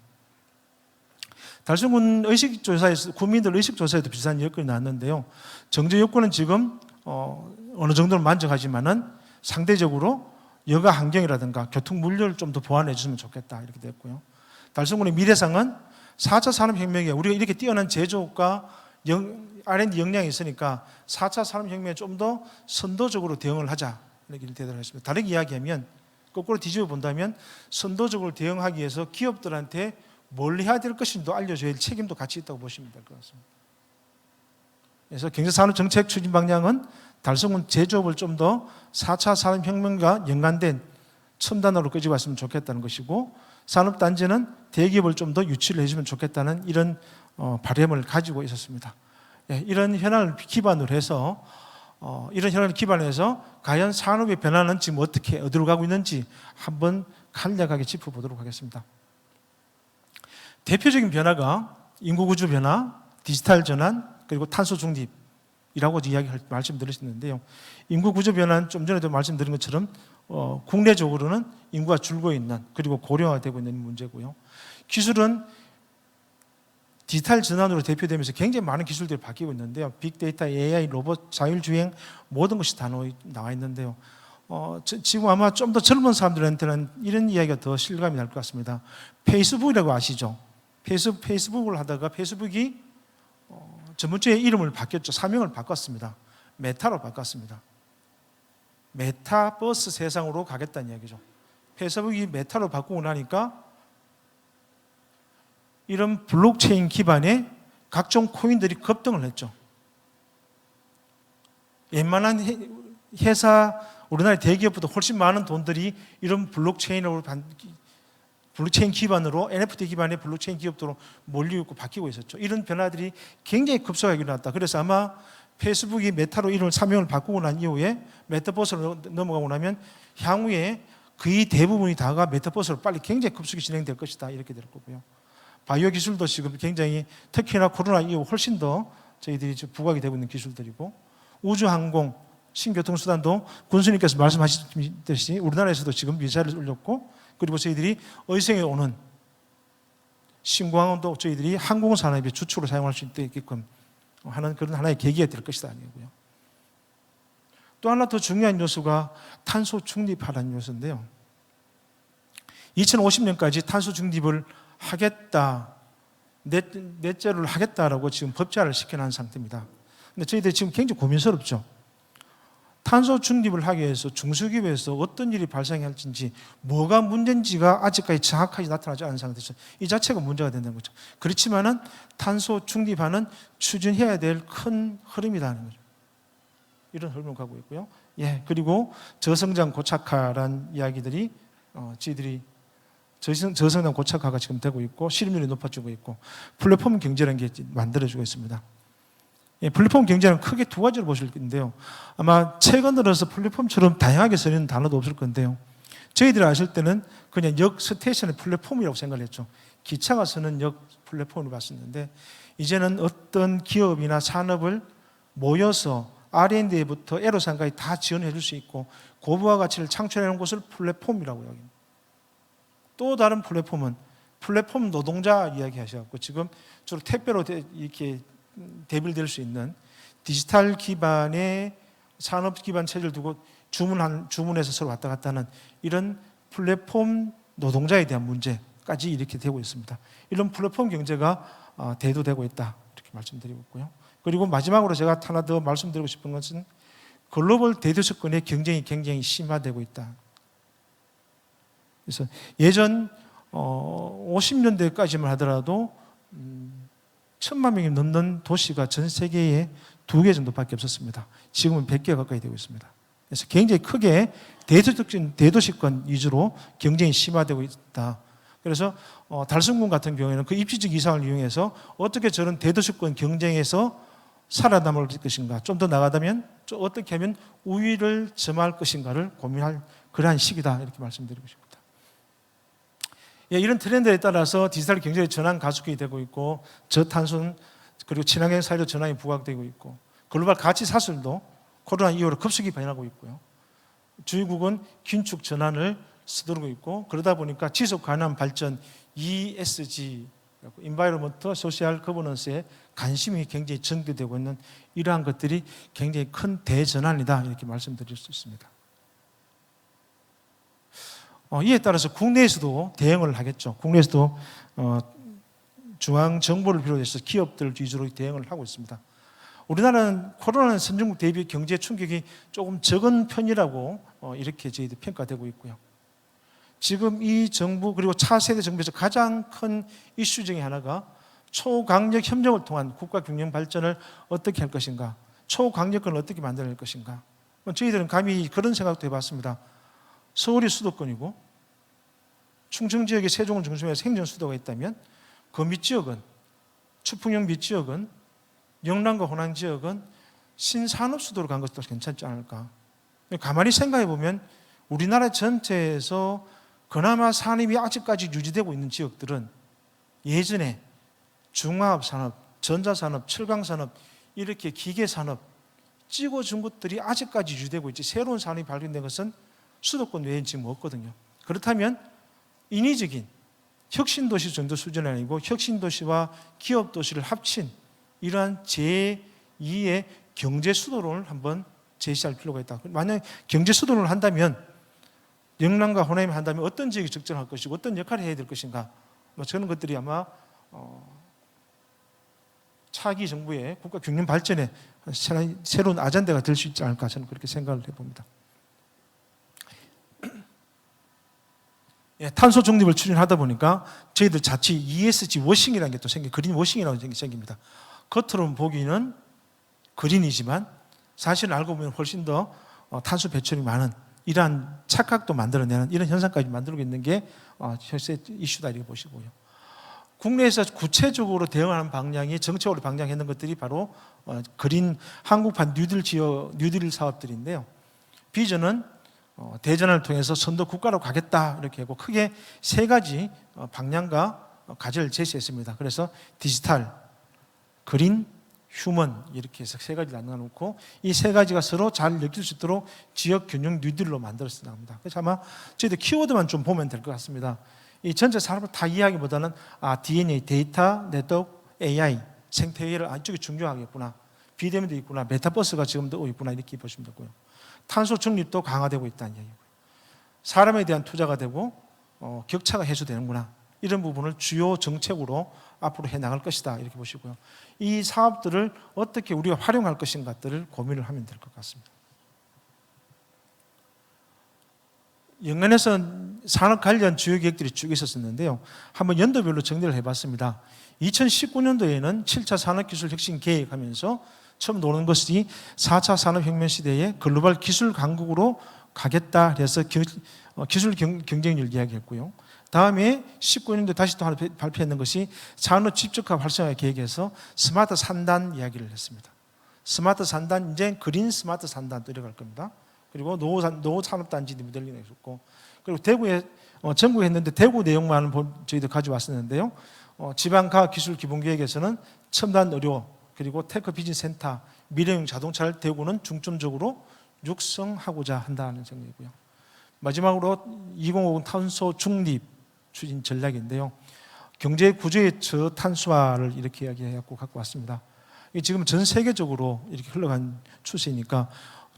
달성군 의식조사에서 국민들 의식조사에도 비슷한 여건이 나왔는데요. 정제 여건은 지금 어느 정도는 만족하지만은 상대적으로 여가 환경이라든가 교통 물류를 좀 더 보완해 주시면 좋겠다 이렇게 됐고요. 달성군의 미래상은 4차 산업혁명에 우리가 이렇게 뛰어난 제조업과 R&D 역량이 있으니까 4차 산업혁명에 좀 더 선도적으로 대응을 하자 이렇게 대답했습니다. 다르게 이야기하면 거꾸로 뒤집어 본다면 선도적으로 대응하기 위해서 기업들한테 뭘 해야 될 것인지도 알려줘야 할 책임도 같이 있다고 보시면 될 것 같습니다. 그래서 경제산업정책 추진 방향은 달성군 제조업을 좀 더 4차 산업혁명과 연관된 첨단으로 끄집어왔으면 좋겠다는 것이고 산업단지는 대기업을 좀 더 유치를 해주면 좋겠다는 이런 바람을 가지고 있었습니다. 이런 현안을 기반으로 해서 과연 산업의 변화는 지금 어디로 가고 있는지 한번 간략하게 짚어보도록 하겠습니다. 대표적인 변화가 인구구조 변화, 디지털 전환, 그리고 탄소 중립이라고 말씀드렸는데요. 인구구조 변화는 좀 전에도 말씀드린 것처럼 국내적으로는 인구가 줄고 있는 그리고 고령화되고 있는 문제고요. 기술은 디지털 전환으로 대표되면서 굉장히 많은 기술들이 바뀌고 있는데요. 빅데이터, AI, 로봇, 자율주행 모든 것이 다 나와 있는데요. 지금 아마 좀 더 젊은 사람들한테는 이런 이야기가 더 실감이 날 것 같습니다. 페이스북이라고 아시죠? 페이스북을 하다가 페이스북이 저번 주에 이름을 바뀌었죠. 사명을 바꿨습니다. 메타로 바꿨습니다. 메타버스 세상으로 가겠다는 이야기죠. 페이스북이 메타로 바꾸고 나니까 이런 블록체인 기반의 각종 코인들이 급등을 했죠. 웬만한 회사, 우리나라 대기업보다 훨씬 많은 돈들이 이런 블록체인 기반으로 NFT 기반의 블록체인 기업으로 몰리고 바뀌고 있었죠. 이런 변화들이 굉장히 급속하게 일어났다. 그래서 아마 페이스북이 메타로 이름을 사명을 바꾸고 난 이후에 메타버스로 넘어가고 나면 향후에 거의 대부분이 다가 메타버스로 빨리 굉장히 급속히 진행될 것이다. 이렇게 될 거고요. 바이오 기술도 지금 굉장히 특히나 코로나 이후 훨씬 더 저희들이 부각이 되고 있는 기술들이고 우주항공, 신교통수단도 군수님께서 말씀하셨듯이 우리나라에서도 지금 미사일을 올렸고 그리고 저희들이 의성에 오는 신공항도 저희들이 항공산업의 주축으로 사용할 수 있게끔 하는 그런 하나의 계기가 될 것이다 아니고요. 또 하나 더 중요한 요소가 탄소 중립하라는 요소인데요. 2050년까지 탄소 중립을 하겠다, 넷제로를 하겠다라고 지금 법제화를 시켜놓은 상태입니다. 근데 저희들이 지금 굉장히 고민스럽죠. 탄소 중립을 하기 위해서 중소기업에서 어떤 일이 발생할지 뭐가 문제인지가 아직까지 정확하게 나타나지 않은 상태에서 이 자체가 문제가 된다는 거죠. 그렇지만은 탄소 중립화는 추진해야 될 큰 흐름이라는 거죠. 이런 흐름을 가고 있고요. 그리고 저성장 고착화라는 이야기들이 저희들이 저성장 고착화가 지금 되고 있고 실업률이 높아지고 있고 플랫폼 경제라는 게 만들어지고 있습니다. 플랫폼 경제는 크게 두 가지로 보실 건데요. 아마 최근 들어서 플랫폼처럼 다양하게 쓰는 단어도 없을 건데요. 저희들이 아실 때는 그냥 역 스테이션의 플랫폼이라고 생각을 했죠. 기차가 쓰는 역 플랫폼으로 봤었는데 이제는 어떤 기업이나 산업을 모여서 R&D부터 애로사항까지 다 지원해 줄 수 있고 고부가 가치를 창출하는 곳을 플랫폼이라고 이야기합니다. 또 다른 플랫폼은 플랫폼 노동자 이야기 하셔갖고 지금 주로 택배로 이렇게 대비될 수 있는 디지털 기반의 산업 기반 체제를 두고 주문해서 서로 왔다 갔다 하는 이런 플랫폼 노동자에 대한 문제까지 이렇게 되고 있습니다. 이런 플랫폼 경제가 대두되고 있다 이렇게 말씀드리고 있고요. 그리고 마지막으로 제가 하나 더 말씀드리고 싶은 것은 글로벌 대도시권의 경쟁이 굉장히 심화되고 있다. 그래서 예전 50년대까지만 하더라도 1,000만 명이 넘는 도시가 전 세계에 2개 정도밖에 없었습니다. 지금은 100개 가까이 되고 있습니다. 그래서 굉장히 크게 대도시권 위주로 경쟁이 심화되고 있다. 그래서 달성군 같은 경우에는 그 입지적 이상을 이용해서 어떻게 저런 대도시권 경쟁에서 살아남을 것인가, 좀 더 나아가면 어떻게 하면 우위를 점할 것인가를 고민할 그러한 시기다 이렇게 말씀드리고 싶습니다. 예, 이런 트렌드에 따라서 디지털 경제의 전환 가속이 되고 있고 저탄순 그리고 친환경 사회로 전환이 부각되고 있고 글로벌 가치 사슬도 코로나 이후로 급속히 변하고 있고요. 주의국은 긴축 전환을 서두르고 있고 그러다 보니까 지속 가능한 발전 ESG Environmental Social Governance에 관심이 굉장히 증대되고 있는 이러한 것들이 굉장히 큰 대전환이다 이렇게 말씀드릴 수 있습니다. 이에 따라서 국내에서도 대응을 하겠죠. 국내에서도 중앙 정부를 비롯해서 기업들 위주로 대응을 하고 있습니다. 우리나라는 코로나 선진국 대비 경제 충격이 조금 적은 편이라고 이렇게 저희들 평가되고 있고요. 지금 이 정부 그리고 차세대 정부에서 가장 큰 이슈 중에 하나가 초강력 협력을 통한 국가 균형 발전을 어떻게 할 것인가, 초강력권을 어떻게 만들어낼 것인가. 저희들은 감히 그런 생각도 해봤습니다. 서울이 수도권이고 충청 지역의 세종을 중심으로 행정 수도가 있다면 그 밑지역은 추풍령 밑지역은 영남과 호남 지역은 신산업 수도로 간 것도 괜찮지 않을까. 가만히 생각해 보면 우리나라 전체에서 그나마 산업이 아직까지 유지되고 있는 지역들은 예전에 중화업산업, 전자산업, 철강산업 이렇게 기계산업 찍어준 것들이 아직까지 유지되고 있지 새로운 산업이 발견된 것은 수도권 외에는 지금 없거든요. 그렇다면 인위적인 혁신도시 정도 수준이 아니고 혁신도시와 기업도시를 합친 이러한 제2의 경제수도론을 한번 제시할 필요가 있다. 만약 경제수도론을 한다면 영남과 호남이 한다면 어떤 지역이 적정할 것이고 어떤 역할을 해야 될 것인가, 저는 것들이 아마 차기 정부의 국가 균형 발전에 새로운 아젠다가 될 수 있지 않을까 저는 그렇게 생각을 해봅니다. 예, 탄소 중립을 추진하다 보니까 저희들 자칫 ESG 워싱이라는 게 또 그린 워싱이라는 게 생깁니다. 겉으로는 보기는 그린이지만 사실 알고 보면 훨씬 더 탄소 배출이 많은 이러한 착각도 만들어내는 이런 현상까지 만들고 있는 게 현재 이슈다 이렇게 보시고요. 국내에서 구체적으로 대응하는 방향이 정책으로 방향했는 것들이 바로 그린 한국판 뉴딜 사업들인데요. 비전은 대전을 통해서 선도 국가로 가겠다 이렇게 하고 크게 세 가지 방향과 과제를 제시했습니다. 그래서 디지털, 그린, 휴먼 이렇게 해서 세 가지를 나눠놓고 이 세 가지가 서로 잘 엮일 수 있도록 지역 균형 뉴딜로 만들어서 나옵니다. 그래서 아마 저희들 키워드만 좀 보면 될 것 같습니다. 이 전체 산업을 다 이해하기보다는 DNA, 데이터, 네트워크, AI, 생태계를 이쪽이 중요하겠구나. 비대면도 있구나. 메타버스가 지금도 있구나. 이렇게 보시면 되고요. 탄소 중립도 강화되고 있다는 얘기고요. 사람에 대한 투자가 되고 격차가 해소되는구나. 이런 부분을 주요 정책으로 앞으로 해나갈 것이다. 이렇게 보시고요. 이 사업들을 어떻게 우리가 활용할 것인가들을 고민을 하면 될 것 같습니다. 연간에서 산업 관련 주요 계획들이 쭉 있었는데요. 한번 연도별로 정리를 해봤습니다. 2019년도에는 7차 산업기술 혁신 계획하면서 처음 노는 것이 4차 산업혁명 시대에 글로벌 기술 강국으로 가겠다 해서 기술 경쟁률 이야기했고요. 다음에 19년도에 다시 또 하나 발표했는 것이 산업 집적화 활성화 계획에서 스마트 산단 이야기를 했습니다. 스마트 산단, 이제 그린 스마트 산단 들어갈 겁니다. 그리고 노후 산업단지 모델링을 했었고, 그리고 대구에 전국에 했는데 대구 내용만 저희도 가져왔었는데요. 지방과학기술기본계획에서는 첨단 의료 그리고 테크 비즈니스 센터 미래형 자동차를 대구는 중점적으로 육성하고자 한다는 생각이고요. 마지막으로 2050 탄소 중립 추진 전략인데요. 경제 구조의 저탄소화를 이렇게 이야기해갖고 갖고 왔습니다. 이게 지금 전 세계적으로 이렇게 흘러간 추세니까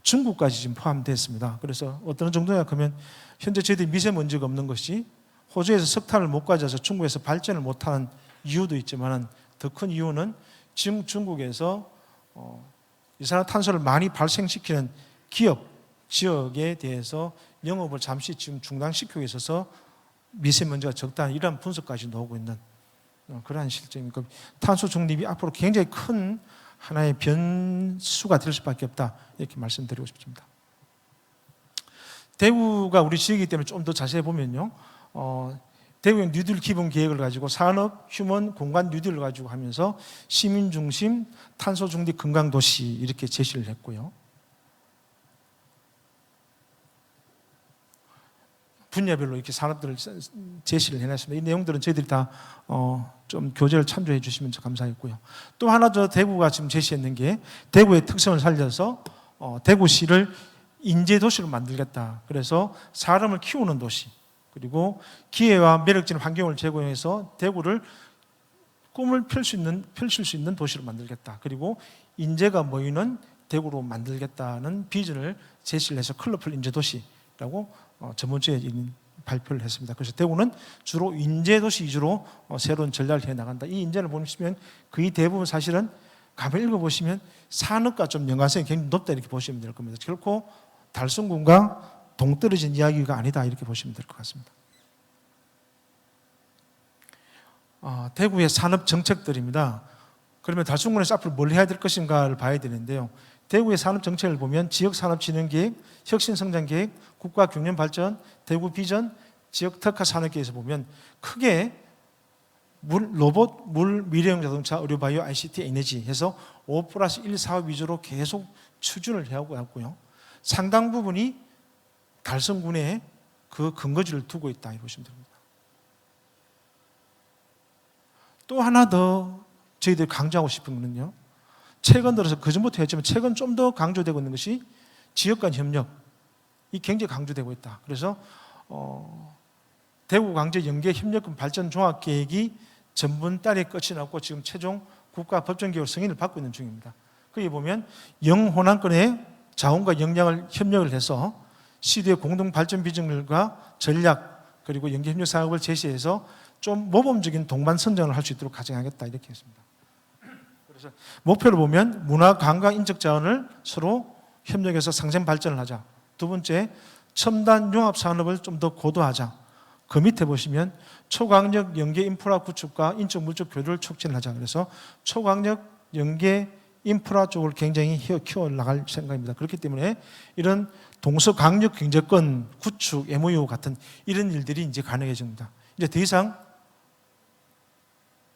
중국까지 지금 포함됐습니다. 그래서 어떤 정도냐 하면 현재 저희들이 미세먼지가 없는 것이 호주에서 석탄을 못 가져서 중국에서 발전을 못하는 이유도 있지만 더 큰 이유는 지금 중국에서 이산화탄소를 많이 발생시키는 기업, 지역에 대해서 영업을 잠시 지금 중단시키고 있어서 미세먼지가 적다는 이러한 분석까지 나오고 있는 그러한 실정이니까 탄소 중립이 앞으로 굉장히 큰 하나의 변수가 될 수밖에 없다 이렇게 말씀드리고 싶습니다. 대구가 우리 지역이기 때문에 좀 더 자세히 보면요, 대구형 뉴딜 기본 계획을 가지고 산업, 휴먼, 공간 뉴딜을 가지고 하면서 시민 중심, 탄소 중립 건강 도시 이렇게 제시를 했고요. 분야별로 이렇게 산업들을 제시를 해놨습니다. 이 내용들은 저희들이 다 좀 교재를 참조해 주시면 감사하겠고요. 또 하나 더 대구가 지금 제시했는 게 대구의 특성을 살려서 대구시를 인재도시로 만들겠다. 그래서 사람을 키우는 도시, 그리고 기회와 매력적인 환경을 제공해서 대구를 꿈을 펼칠 수 있는 도시로 만들겠다. 그리고 인재가 모이는 대구로 만들겠다는 비전을 제시를 해서 컬러풀 인재도시라고 저번 주에 발표를 했습니다. 그래서 대구는 주로 인재도시 위주로 새로운 전략을 해나간다. 이 인재를 보시면 거의 대부분 사실은 가만 읽어보시면 산업과 좀 연관성이 굉장히 높다 이렇게 보시면 될 겁니다. 결코 달성군과 동떨어진 이야기가 아니다 이렇게 보시면 될 것 같습니다. 대구의 산업 정책들입니다. 그러면 달성군에서 앞으로 뭘 해야 될 것인가를 봐야 되는데요. 대구의 산업 정책을 보면 지역산업진흥계획, 혁신성장계획, 국가경영발전, 대구 비전, 지역 특화 산업계에서 보면 크게 로봇, 물, 미래형 자동차, 의료, 바이오, ICT, 에너지 해서 5+1 사업 위주로 계속 추진을 해오고 있고요. 상당 부분이 달성군에 그 근거지를 두고 있다 이렇게 보시면 됩니다. 또 하나 더 저희들이 강조하고 싶은 거는요, 최근 들어서 그전부터 했지만 최근 좀 더 강조되고 있는 것이 지역 간 협력, 이 굉장히 강조되고 있다. 그래서 대구광저연계협력금 발전 종합계획이 전분 달에 끝이 났고 지금 최종 국가 법정계획 승인을 받고 있는 중입니다. 거기 보면 영호남권의 자원과 역량을 협력을 해서 시도의 공동 발전 비전과 전략 그리고 연계협력 사업을 제시해서 좀 모범적인 동반 선정을 할 수 있도록 가정하겠다 이렇게 했습니다. 그래서 목표를 보면 문화, 관광, 인적 자원을 서로 협력해서 상생 발전을 하자. 두 번째, 첨단 융합 산업을 좀 더 고도하자. 그 밑에 보시면 초강력 연계 인프라 구축과 인적 물적 교류를 촉진하자. 그래서 초강력 연계 인프라 쪽을 굉장히 키워 나갈 생각입니다. 그렇기 때문에 이런 동서강력 경제권 구축, MOU 같은 이런 일들이 이제 가능해집니다. 이제 더 이상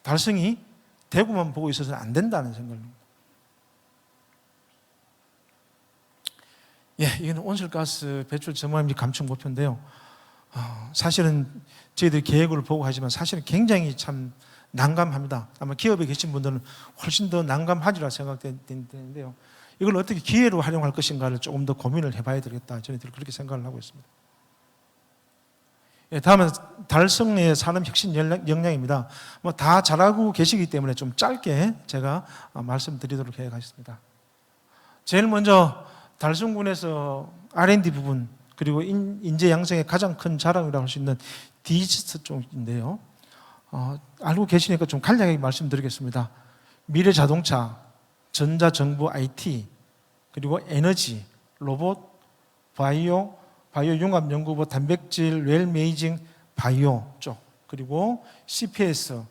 달성이 대구만 보고 있어서는 안 된다는 생각입니다. 예, 이거는 온실가스 배출 전망 및 감축 목표인데요. 사실은 저희들이 계획을 보고 하지만 사실은 굉장히 참 난감합니다. 아마 기업에 계신 분들은 훨씬 더 난감하리라 생각되는데요. 이걸 어떻게 기회로 활용할 것인가를 조금 더 고민을 해봐야 되겠다. 저희들이 그렇게 생각을 하고 있습니다. 예, 다음은 달성의 산업혁신 역량입니다. 뭐 다 잘하고 계시기 때문에 좀 짧게 제가 말씀드리도록 해가겠습니다. 제일 먼저 달성군에서 R&D 부분 그리고 인재 양성의 가장 큰 자랑이라고 할 수 있는 디지털 쪽인데요. 알고 계시니까 좀 간략하게 말씀드리겠습니다. 미래 자동차, 전자정보 IT, 그리고 에너지, 로봇, 바이오 융합연구부, 단백질, 웰메이징, 바이오 쪽, 그리고 CPS,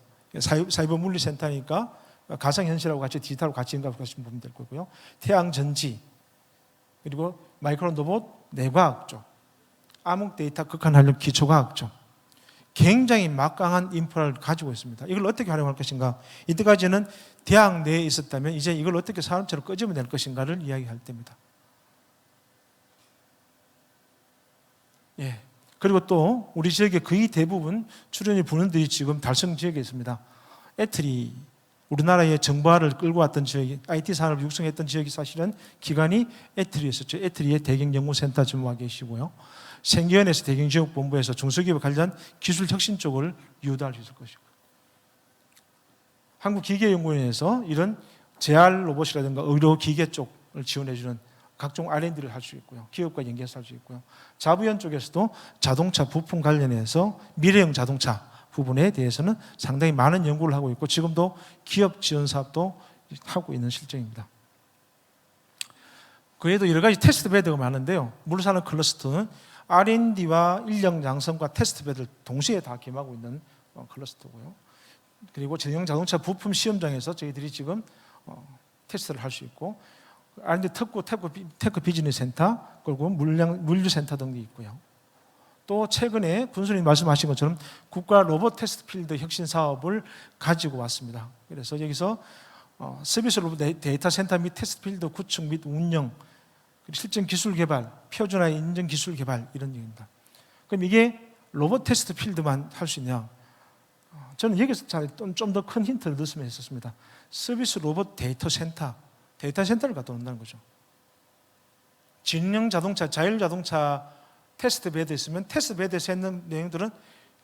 사이버 물리센터니까 가상현실하고 같이 디지털하고 같이 연결하시면 보면 될 거고요. 태양전지, 그리고 마이크론 로봇, 내과학 쪽, 암흑 데이터 극한활력 기초과학 쪽, 굉장히 막강한 인프라를 가지고 있습니다. 이걸 어떻게 활용할 것인가? 이때까지는 대학 내에 있었다면 이제 이걸 어떻게 산업체로 끄집어낼 될 것인가를 이야기할 때입니다. 예. 그리고 또 우리 지역의 거의 대부분 출연이 분원들이 지금 달성 지역에 있습니다. 애트리 우리나라의 정보화를 끌고 왔던 지역이, IT 산업을 육성했던 지역이 사실은 기관이 에트리였었죠. 에트리의 대경연구센터 전무와 계시고요. 생계연에서 대경지역본부에서 중소기업 관련 기술 혁신 쪽을 유도할 수 있을 것이고, 한국기계연구원에서 이런 재활 로봇이라든가 의료 기계 쪽을 지원해주는 각종 R&D를 할 수 있고요. 기업과 연계해서 할 수 있고요. 자부연 쪽에서도 자동차 부품 관련해서 미래형 자동차 부분에 대해서는 상당히 많은 연구를 하고 있고, 지금도 기업 지원 사업도 하고 있는 실정입니다. 그 외에도 여러 가지 테스트 베드가 많은데요. 물산업 클러스터는 R&D와 인력 양성과 테스트 베드를 동시에 다 겸하고 있는 클러스터고요. 그리고 전용 자동차 부품 시험장에서 저희들이 지금 테스트를 할 수 있고, R&D 특구 테크 비즈니스 센터, 그리고 물류센터 등이 있고요. 또 최근에 군수님 말씀하신 것처럼 국가 로봇 테스트 필드 혁신 사업을 가지고 왔습니다. 그래서 여기서 서비스 로봇 데이터 센터 및 테스트 필드 구축 및 운영, 실전 기술 개발, 표준화 인증 기술 개발, 이런 얘기입니다. 그럼 이게 로봇 테스트 필드만 할 수 있냐? 저는 여기서 좀 더 큰 힌트를 넣었으면 했었습니다. 서비스 로봇 데이터 센터를 갖다 놓는다는 거죠. 진영 자동차, 자율 자동차 테스트 베드에 있으면 테스트 베드에서 했는 내용들은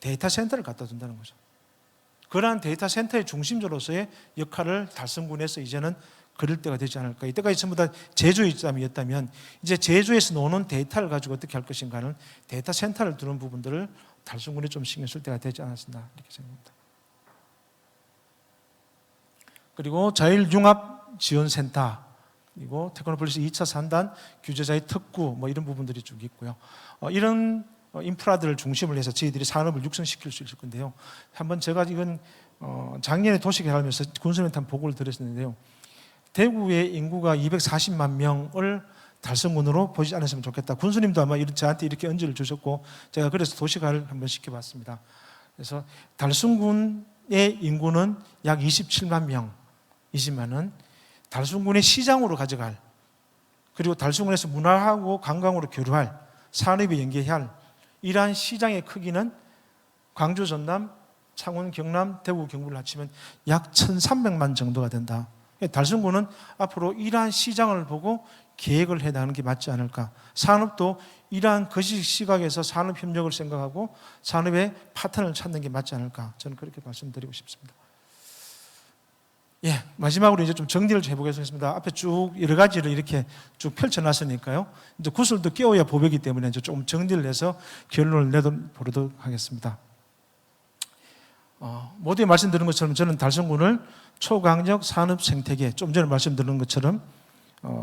데이터 센터를 갖다 둔다는 거죠. 그러한 데이터 센터의 중심자로서의 역할을 달성군에서 이제는 그릴 때가 되지 않을까. 이때까지 전부 다 제조 입장이었다면 이제 제조에서 나오는 데이터를 가지고 어떻게 할 것인가는 데이터 센터를 두는 부분들을 달성군에 좀 신경 쓸 때가 되지 않았나 이렇게 생각합니다. 그리고 자율융합지원센터, 그리고 테크노폴리스 2차 산단, 규제자의 특구, 이런 부분들이 쭉 있고요. 이런 인프라들을 중심을 해서 저희들이 산업을 육성시킬 수 있을 건데요. 한번 제가 이건 작년에 도시개발하면서 군수님한테 한 보고를 드렸었는데요. 대구의 인구가 240만 명을 달성군으로 보지 않았으면 좋겠다. 군수님도 아마 저한테 이렇게 언지를 주셨고, 제가 그래서 도시가를 한번 시켜봤습니다. 그래서 달성군의 인구는 약 27만 명이지만은 달성군의 시장으로 가져갈, 그리고 달성군에서 문화하고 관광으로 교류할, 산업에 연계할 이러한 시장의 크기는 광주, 전남, 창원, 경남, 대구, 경북을 합치면 약 1,300만 정도가 된다. 달성군은 앞으로 이러한 시장을 보고 계획을 해나가는 게 맞지 않을까. 산업도 이러한 거시 시각에서 산업협력을 생각하고 산업의 파트너를 찾는 게 맞지 않을까. 저는 그렇게 말씀드리고 싶습니다. 예, 마지막으로 이제 좀 정리를 해보겠습니다. 앞에 쭉 여러 가지를 이렇게 쭉 펼쳐놨으니까요. 이제 구슬도 끼워야 보배기 때문에 이제 좀 정리를 해서 결론을 내보도록 하겠습니다. 모두에 말씀드린 것처럼 저는 달성군을 초강력 산업 생태계, 좀 전에 말씀드린 것처럼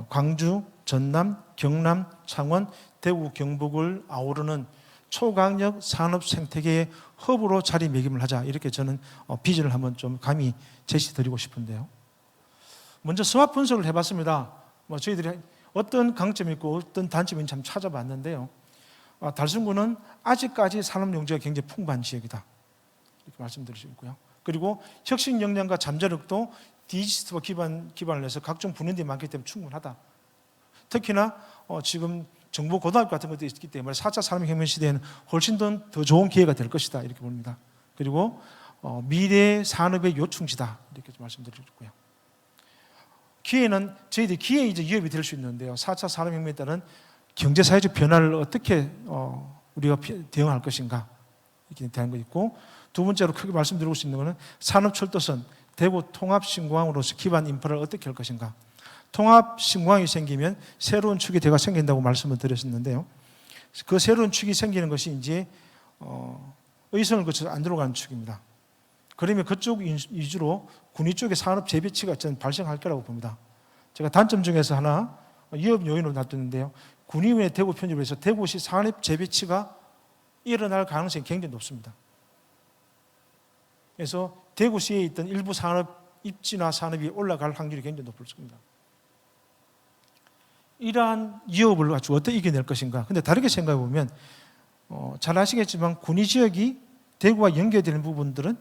광주, 전남, 경남, 창원, 대구, 경북을 아우르는 초강력 산업 생태계의 허브로 자리매김을 하자, 이렇게 저는 비전을 한번 좀 감히 제시드리고 싶은데요. 먼저 스왑 분석을 해봤습니다. 저희들이 어떤 강점이 있고 어떤 단점이 참 찾아봤는데요. 달성군은 아직까지 산업 용지가 굉장히 풍부한 지역이다, 이렇게 말씀드릴 수 있고요. 그리고 혁신 역량과 잠재력도 디지털 기반을 해서 각종 분야들이 많기 때문에 충분하다. 특히나 지금 정보 고등학교 같은 것도 있기 때문에 4차 산업혁명 시대에는 훨씬 더 좋은 기회가 될 것이다, 이렇게 봅니다. 그리고 미래 산업의 요충지다, 이렇게 말씀드리고요. 기회는 저희들이 기회 이제 위협이 될 수 있는데요. 4차 산업혁명에 따른 경제사회적 변화를 어떻게 우리가 대응할 것인가, 이렇게 대한 거 있고, 두 번째로 크게 말씀드리고 있는 것은 산업철도선, 대구 통합신공항으로서 기반 인프라를 어떻게 할 것인가. 통합신공항이 생기면 새로운 축이 대가 생긴다고 말씀을 드렸었는데요. 그 새로운 축이 생기는 것이 이제 의성을 거쳐서 안 들어가는 축입니다. 그러면 그쪽 위주로 군위 쪽의 산업 재배치가 저는 발생할 거라고 봅니다. 제가 단점 중에서 하나 위협 요인으로 놔뒀는데요. 군위원회 대구 편입을 해서 대구시 산업 재배치가 일어날 가능성이 굉장히 높습니다. 그래서 대구시에 있던 일부 산업 입지나 산업이 올라갈 확률이 굉장히 높을 겁니다. 이러한 위협을 가지고 어떻게 이겨낼 것인가. 근데 다르게 생각해 보면 잘 아시겠지만 군위 지역이 대구와 연계되는 부분들은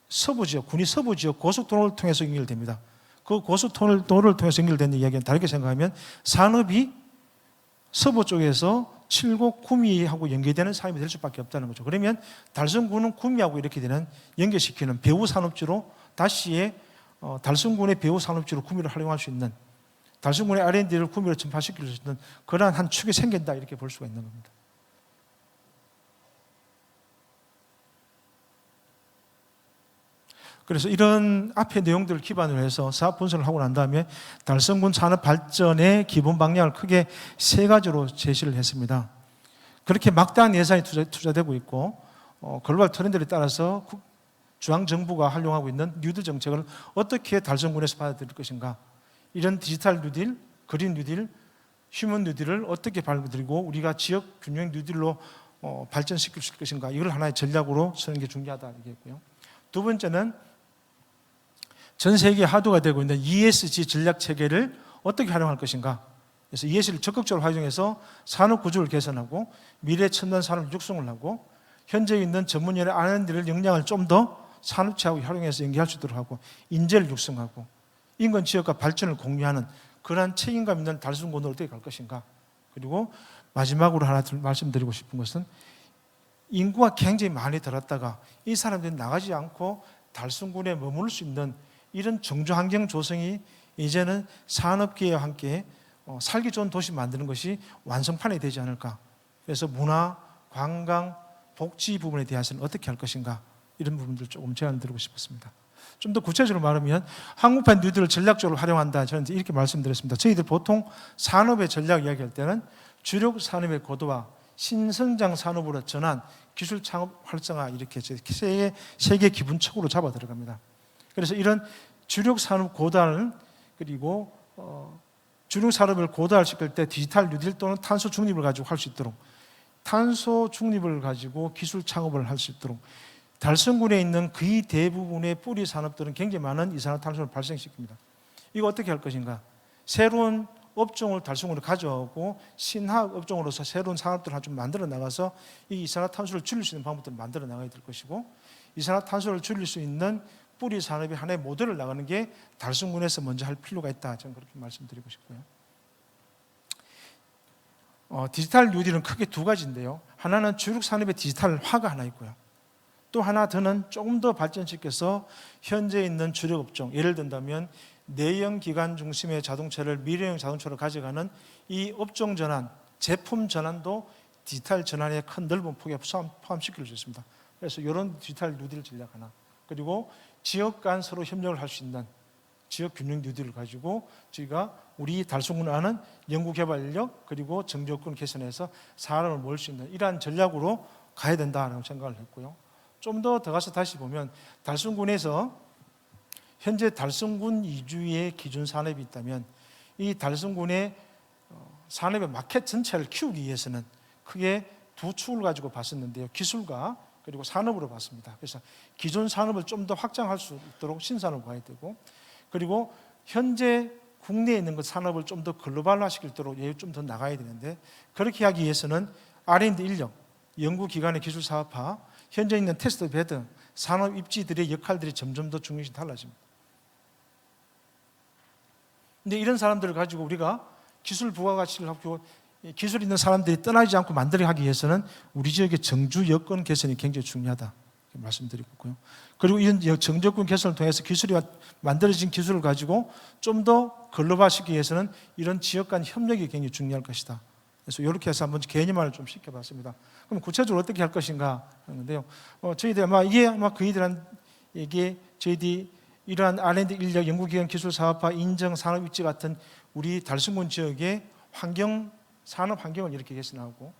서부 지역, 군위 서부 지역 고속도로를 통해서 연결됩니다. 그 고속도로를 통해서 연결되는 이야기는 다르게 생각하면 산업이 서부 쪽에서 칠곡 구미하고 연계되는 사업이 될 수밖에 없다는 거죠. 그러면 달성군은 구미하고 이렇게 되는 연계시키는 배후 산업지로 다시 달성군의 배후 산업지로 구미를 활용할 수 있는, 달성군의 R&D를 구미로 전파시킬 수 있는 그러한 한 축이 생긴다, 이렇게 볼 수가 있는 겁니다. 그래서 이런 앞의 내용들을 기반으로 해서 사업 분석을 하고 난 다음에 달성군 산업 발전의 기본 방향을 크게 세 가지로 제시를 했습니다. 그렇게 막대한 예산이 투자되고 있고 글로벌 트렌드에 따라서 중앙정부가 활용하고 있는 뉴딜 정책을 어떻게 달성군에서 받아들일 것인가, 이런 디지털 뉴딜, 그린 뉴딜, 휴먼 뉴딜을 어떻게 받아들이고 우리가 지역 균형 뉴딜로 발전시킬 수 있을 것인가, 이걸 하나의 전략으로 쓰는 게 중요하다 얘기했고요. 두 번째는 전 세계 화두가 되고 있는 ESG 전략 체계를 어떻게 활용할 것인가. 그래서 ESG를 적극적으로 활용해서 산업 구조를 개선하고 미래 첨단 산업 육성을 하고 현재 있는 전문연의 R&D를 역량을 좀 더 산업체하고 활용해서 연계할 수 있도록 하고 인재를 육성하고 인근 지역과 발전을 공유하는 그러한 책임감 있는 달성군으로 어떻게 갈 것인가. 그리고 마지막으로 하나 말씀드리고 싶은 것은 인구가 굉장히 많이 들었다가 이 사람들이 나가지 않고 달성군에 머무를 수 있는 이런 정주 환경 조성이 이제는 산업계와 함께 살기 좋은 도시 만드는 것이 완성판이 되지 않을까. 그래서 문화, 관광, 복지 부분에 대해서는 어떻게 할 것인가, 이런 부분들 조금 제안을 드리고 싶었습니다. 좀 더 구체적으로 말하면 한국판 뉴딜을 전략적으로 활용한다, 저는 이렇게 말씀드렸습니다. 저희들 보통 산업의 전략 이야기할 때는 주력 산업의 고도화, 신성장 산업으로 전환, 기술 창업 활성화, 이렇게 세 개 기본책으로 잡아 들어갑니다. 그래서 이런 주력 산업 고도화를, 그리고 주력 산업을 고도화시킬 때 디지털 뉴딜 또는 탄소 중립을 가지고 할 수 있도록, 탄소 중립을 가지고 기술 창업을 할 수 있도록, 달성군에 있는 거의 대부분의 뿌리 산업들은 굉장히 많은 이산화탄소를 발생시킵니다. 이거 어떻게 할 것인가? 새로운 업종을 달성군으로 가져오고 신화학 업종으로서 새로운 산업들을 좀 만들어 나가서 이 이산화탄소를 줄일 수 있는 방법들을 만들어 나가야 될 것이고, 이산화탄소를 줄일 수 있는 뿌리 산업의 하나의 모델을 나가는 게 달성군에서 먼저 할 필요가 있다, 저는 그렇게 말씀드리고 싶고요. 디지털 뉴딜은 크게 두 가지인데요. 하나는 주력 산업의 디지털화가 하나 있고요. 또 하나 더는 조금 더 발전시켜서 현재 있는 주력 업종, 예를 든다면 내연 기관 중심의 자동차를 미래형 자동차로 가져가는 이 업종 전환, 제품 전환도 디지털 전환의 큰 넓은 폭에 포함시킬 수 있습니다. 그래서 이런 디지털 뉴딜 전략 하나, 그리고 지역 간 서로 협력을 할 수 있는 지역 균형 뉴딜을 가지고 저희가 우리 달성군 안은 연구개발 인력 그리고 정조건 개선해서 사람을 모을 수 있는 이러한 전략으로 가야 된다라고 생각을 했고요. 좀 더 가서 다시 보면 달성군에서 현재 달성군 이주의 기준 산업이 있다면 이 달성군의 산업의 마켓 전체를 키우기 위해서는 크게 두 축을 가지고 봤었는데요. 기술과 그리고 산업으로 봤습니다. 그래서 기존 산업을 좀 더 확장할 수 있도록 신산업을 가야 되고, 그리고 현재 국내에 있는 그 산업을 좀 더 글로벌화 시킬 도록 좀 더 나가야 되는데, 그렇게 하기 위해서는 R&D 인력, 연구기관의 기술 사업화, 현재 있는 테스트 베드, 산업 입지들의 역할들이 점점 더 중요시 달라집니다. 근데 이런 사람들을 가지고 우리가 기술 부가가치를 하고 기술 있는 사람들이 떠나지 않고 만들어 하기 위해서는 우리 지역의 정주 여건 개선이 굉장히 중요하다 말씀드리고 있고요. 그리고 이런 정주여건 개선을 통해서 기술이 만들어진 기술을 가지고 좀 더 글로벌화시키기 위해서는 이런 지역 간 협력이 굉장히 중요할 것이다. 그래서 이렇게 해서 한번 개념화를 좀 시켜봤습니다. 그럼 구체적으로 어떻게 할 것인가 하는데요. 저희들이 아마 그이들한에게 저희들이 이러한 R&D 인력, 연구기관 기술 사업화, 인정, 산업 입지 같은 우리 달성군 지역의 산업 환경을 이렇게 개선하고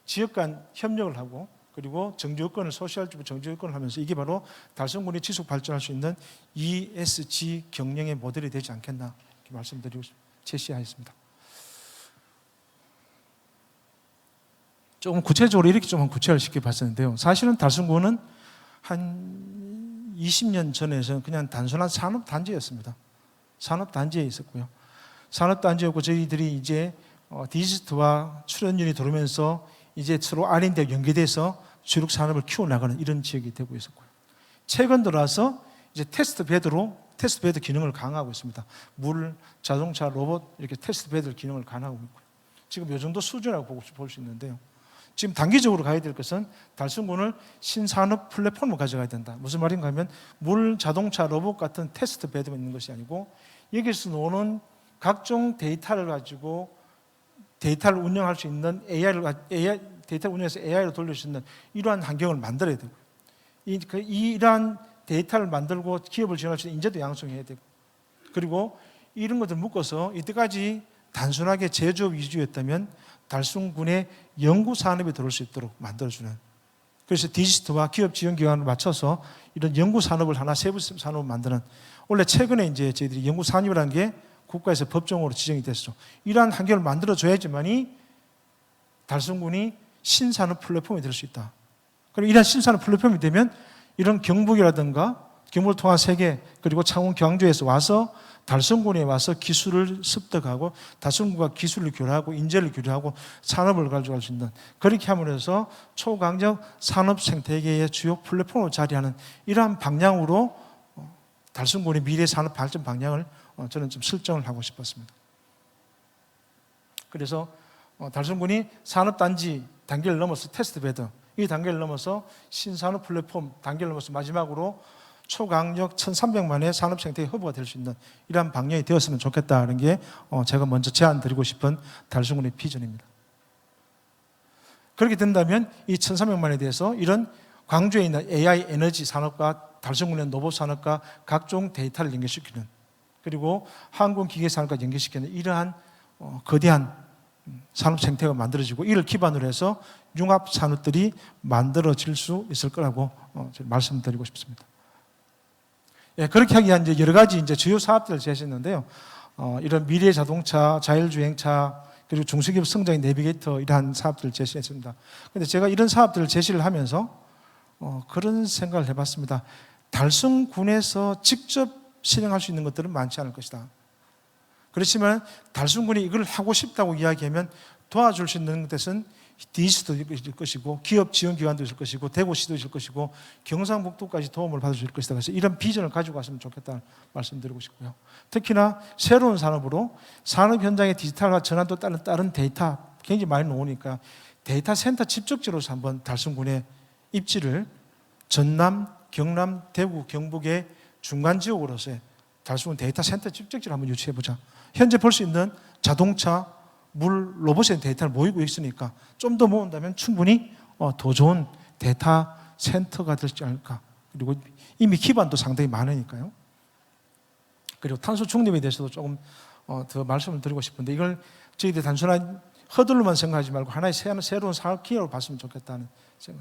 지역 간 협력을 하고 그리고 정주여건을 소시알주부 정주여건을 하면서 이게 바로 달성군이 지속 발전할 수 있는 ESG 경영의 모델이 되지 않겠나 이렇게 말씀드리고 제시하였습니다. 조금 구체적으로 이렇게 좀 구체화를 시켜봤었는데요. 사실은 달성군은 한 20년 전에는 그냥 단순한 산업단지였습니다. 산업단지에 있었고요. 산업단지였고 저희들이 이제 디지털과 출연율이 들어오면서 이제 서로 R&D와 연계돼서 주력 산업을 키워나가는 이런 지역이 되고 있었고요. 최근 들어서 이제 테스트 베드 기능을 강화하고 있습니다. 물, 자동차, 로봇 이렇게 테스트 베드 기능을 강화하고 있고요. 지금 이 정도 수준이라고 볼 수 있는데요. 지금 단기적으로 가야 될 것은 달성군을 신산업 플랫폼으로 가져가야 된다. 무슨 말인가 하면 물, 자동차, 로봇 같은 테스트 베드만 있는 것이 아니고 여기서 노는 각종 데이터를 가지고 데이터를 운영할 수 있는 데이터를 운영해서 AI로 돌릴 수 있는 이러한 환경을 만들어야 되고 이러한 데이터를 만들고 기업을 지원할 수 있는 인재도 양성해야 되고 그리고 이런 것들 묶어서 이때까지 단순하게 제조업 위주였다면 달성군의 연구 산업에 들어올 수 있도록 만들어주는 그래서 디지트와 기업 지원 기관을 맞춰서 이런 연구 산업을 하나 세부 산업을 만드는 원래 최근에 이제 저희들이 연구 산업이라는 게 국가에서 법정으로 지정이 됐죠. 이러한 환경을 만들어줘야지만이 달성군이 신산업 플랫폼이 될 수 있다. 그리고 이러한 신산업 플랫폼이 되면 이런 경북이라든가 경북을 통한 세계 그리고 창원 경주에서 와서 달성군에 와서 기술을 습득하고 달성군과 기술을 교류하고 인재를 교류하고 산업을 가져갈 수 있는 그렇게 함으로써 초강력 산업 생태계의 주요 플랫폼으로 자리하는 이러한 방향으로 달성군의 미래 산업 발전 방향을 저는 좀 설정을 하고 싶었습니다. 그래서 달성군이 산업단지 단계를 넘어서 테스트베드 이 단계를 넘어서 신산업 플랫폼 단계를 넘어서 마지막으로 초강력 1,300만의 산업 생태계 허브가 될 수 있는 이러한 방향이 되었으면 좋겠다는 게 제가 먼저 제안 드리고 싶은 달성군의 비전입니다. 그렇게 된다면 이 1,300만에 대해서 이런 광주에 있는 AI 에너지 산업과 달성군의 로봇 산업과 각종 데이터를 연결시키는 그리고 항공기계 산업과 연결시키는 이러한 거대한 산업 생태계가 만들어지고 이를 기반으로 해서 융합 산업들이 만들어질 수 있을 거라고 말씀드리고 싶습니다. 예, 그렇게 하기 위한 이제 여러 가지 이제 주요 사업들을 제시했는데요. 이런 미래 자동차, 자율주행차, 그리고 중소기업 성장의 내비게이터 이러한 사업들을 제시했습니다. 그런데 제가 이런 사업들을 제시를 하면서 그런 생각을 해봤습니다. 달성군에서 직접 실행할 수 있는 것들은 많지 않을 것이다. 그렇지만 달성군이 이걸 하고 싶다고 이야기하면 도와줄 수 있는 것은 디지도 있을 것이고 기업 지원 기관도 있을 것이고 대구시도 있을 것이고 경상북도까지 도움을 받을 수 있을 것이다. 그래서 이런 비전을 가지고 갔으면 좋겠다는 말씀드리고 싶고요. 특히나 새로운 산업으로 산업 현장의 디지털화 전환도 다른 데이터 굉장히 많이 나오니까 데이터 센터 집적지로서 한번 달성군의 입지를 전남, 경남, 대구, 경북의 중간 지역으로서의 달성군 데이터 센터 집적지를 한번 유치해보자. 현재 볼 수 있는 자동차, 물, 로봇의 데이터를 모이고 있으니까 좀 더 모은다면 충분히 더 좋은 데이터 센터가 되지 않을까. 그리고 이미 기반도 상당히 많으니까요. 그리고 탄소 중립에 대해서도 조금 더 말씀을 드리고 싶은데 이걸 저희들이 단순한 허들로만 생각하지 말고 하나의 새로운 사업 기회로 봤으면 좋겠다는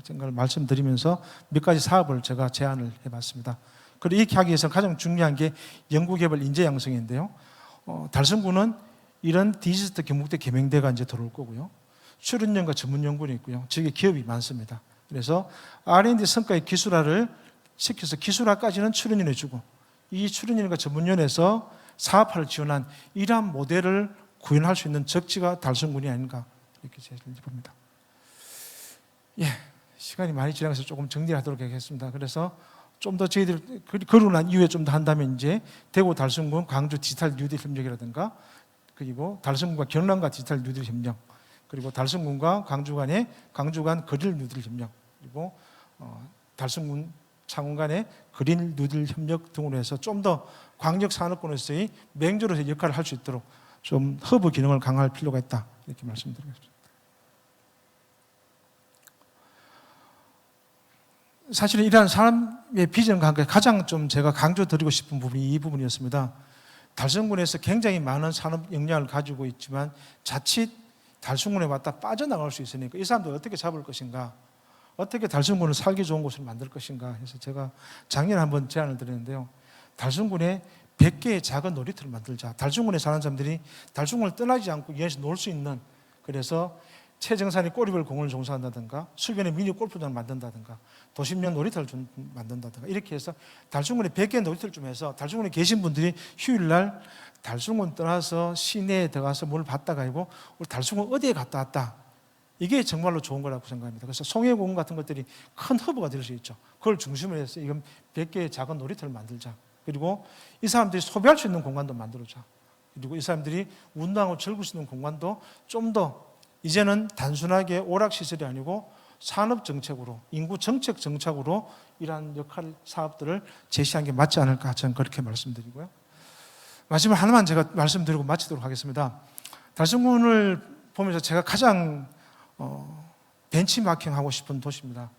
생각을 말씀드리면서 몇 가지 사업을 제가 제안을 해봤습니다. 그리고 이렇게 하기 위해서 가장 중요한 게 연구개발 인재 양성인데요. 달성군은 이런 디지털 경북대 계명대가 이제 들어올 거고요. 출연연과 전문 연구원이 있고요. 지역에 기업이 많습니다. 그래서 R&D 성과의 기술화를 시켜서 기술화까지는 출연연에 주고 이 출연연과 전문연에서 사업화를 지원한 이러한 모델을 구현할 수 있는 적지가 달성군이 아닌가 이렇게 제시를 봅니다. 예, 시간이 많이 지나가서 조금 정리하도록 하겠습니다. 그래서 좀 더 저희들 그러고 난 이후에 좀 더 한다면 이제 대구 달성군 광주 디지털 뉴딜 협력이라든가 그리고 달성군과 경남과 디지털 뉴딜 협력 그리고 달성군과 광주 간 거릴 뉴딜 협력 그리고 달성군 창원 간의 그린 뉴딜 협력 등으로 해서 좀 더 광역 산업군에서의 맹주로서의 역할을 할 수 있도록 좀 허브 기능을 강화할 필요가 있다 이렇게 말씀드리겠습니다. 사실은 이러한 사람의 비전과 함께 가장 좀 제가 강조드리고 싶은 부분이 이 부분이었습니다. 달성군에서 굉장히 많은 산업 역량을 가지고 있지만 자칫 달성군에 왔다 빠져나갈 수 있으니까 이 사람들 어떻게 잡을 것인가, 어떻게 달성군을 살기 좋은 곳을 만들 것인가 해서 제가 작년에 한번 제안을 드렸는데요. 달성군에 100개의 작은 놀이터를 만들자. 달성군에 사는 사람들이 달성군을 떠나지 않고 여기서 놀 수 있는, 그래서 최정산이 꼬리별 공원을 종사한다든가 수변에 미니 골프장을 만든다든가 도심형 놀이터를 좀 만든다든가 이렇게 해서 달성군에 100개 놀이터를 좀 해서 달성군에 계신 분들이 휴일날 달성군 떠나서 시내에 들어가서 뭘 봤다가 아니고 우리 달성군 어디에 갔다 왔다, 이게 정말로 좋은 거라고 생각합니다. 그래서 송해공원 같은 것들이 큰 허브가 될 수 있죠. 그걸 중심으로 해서 이건 100개의 작은 놀이터를 만들자. 그리고 이 사람들이 소비할 수 있는 공간도 만들어자. 그리고 이 사람들이 운동하고 즐길 수 있는 공간도 좀 더 이제는 단순하게 오락시설이 아니고 산업정책으로, 인구 정책 정책으로 이러한 역할 사업들을 제시한 게 맞지 않을까, 저는 그렇게 말씀드리고요. 마지막 하나만 제가 말씀드리고 마치도록 하겠습니다. 달성군을 보면서 제가 가장 벤치마킹하고 싶은 도시입니다.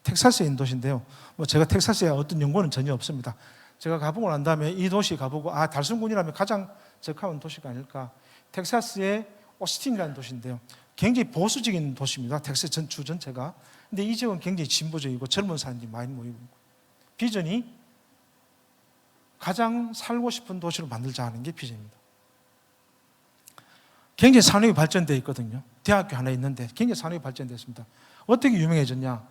텍사스에 있는 도시인데요. 뭐 제가 텍사스에 어떤 연고는 전혀 없습니다. 제가 가보고 난 다음에 이 도시 가보고 달성군이라면 가장 적합한 도시가 아닐까. 텍사스의 오스틴이라는 도시인데요. 굉장히 보수적인 도시입니다. 텍사스 주 전체가. 근데 이 지역은 굉장히 진보적이고 젊은 사람들이 많이 모이고 있고. 비전이 가장 살고 싶은 도시로 만들자 하는 게 비전입니다. 굉장히 산업이 발전되어 있거든요. 대학교 하나 있는데 굉장히 산업이 발전되어 있습니다. 어떻게 유명해졌냐?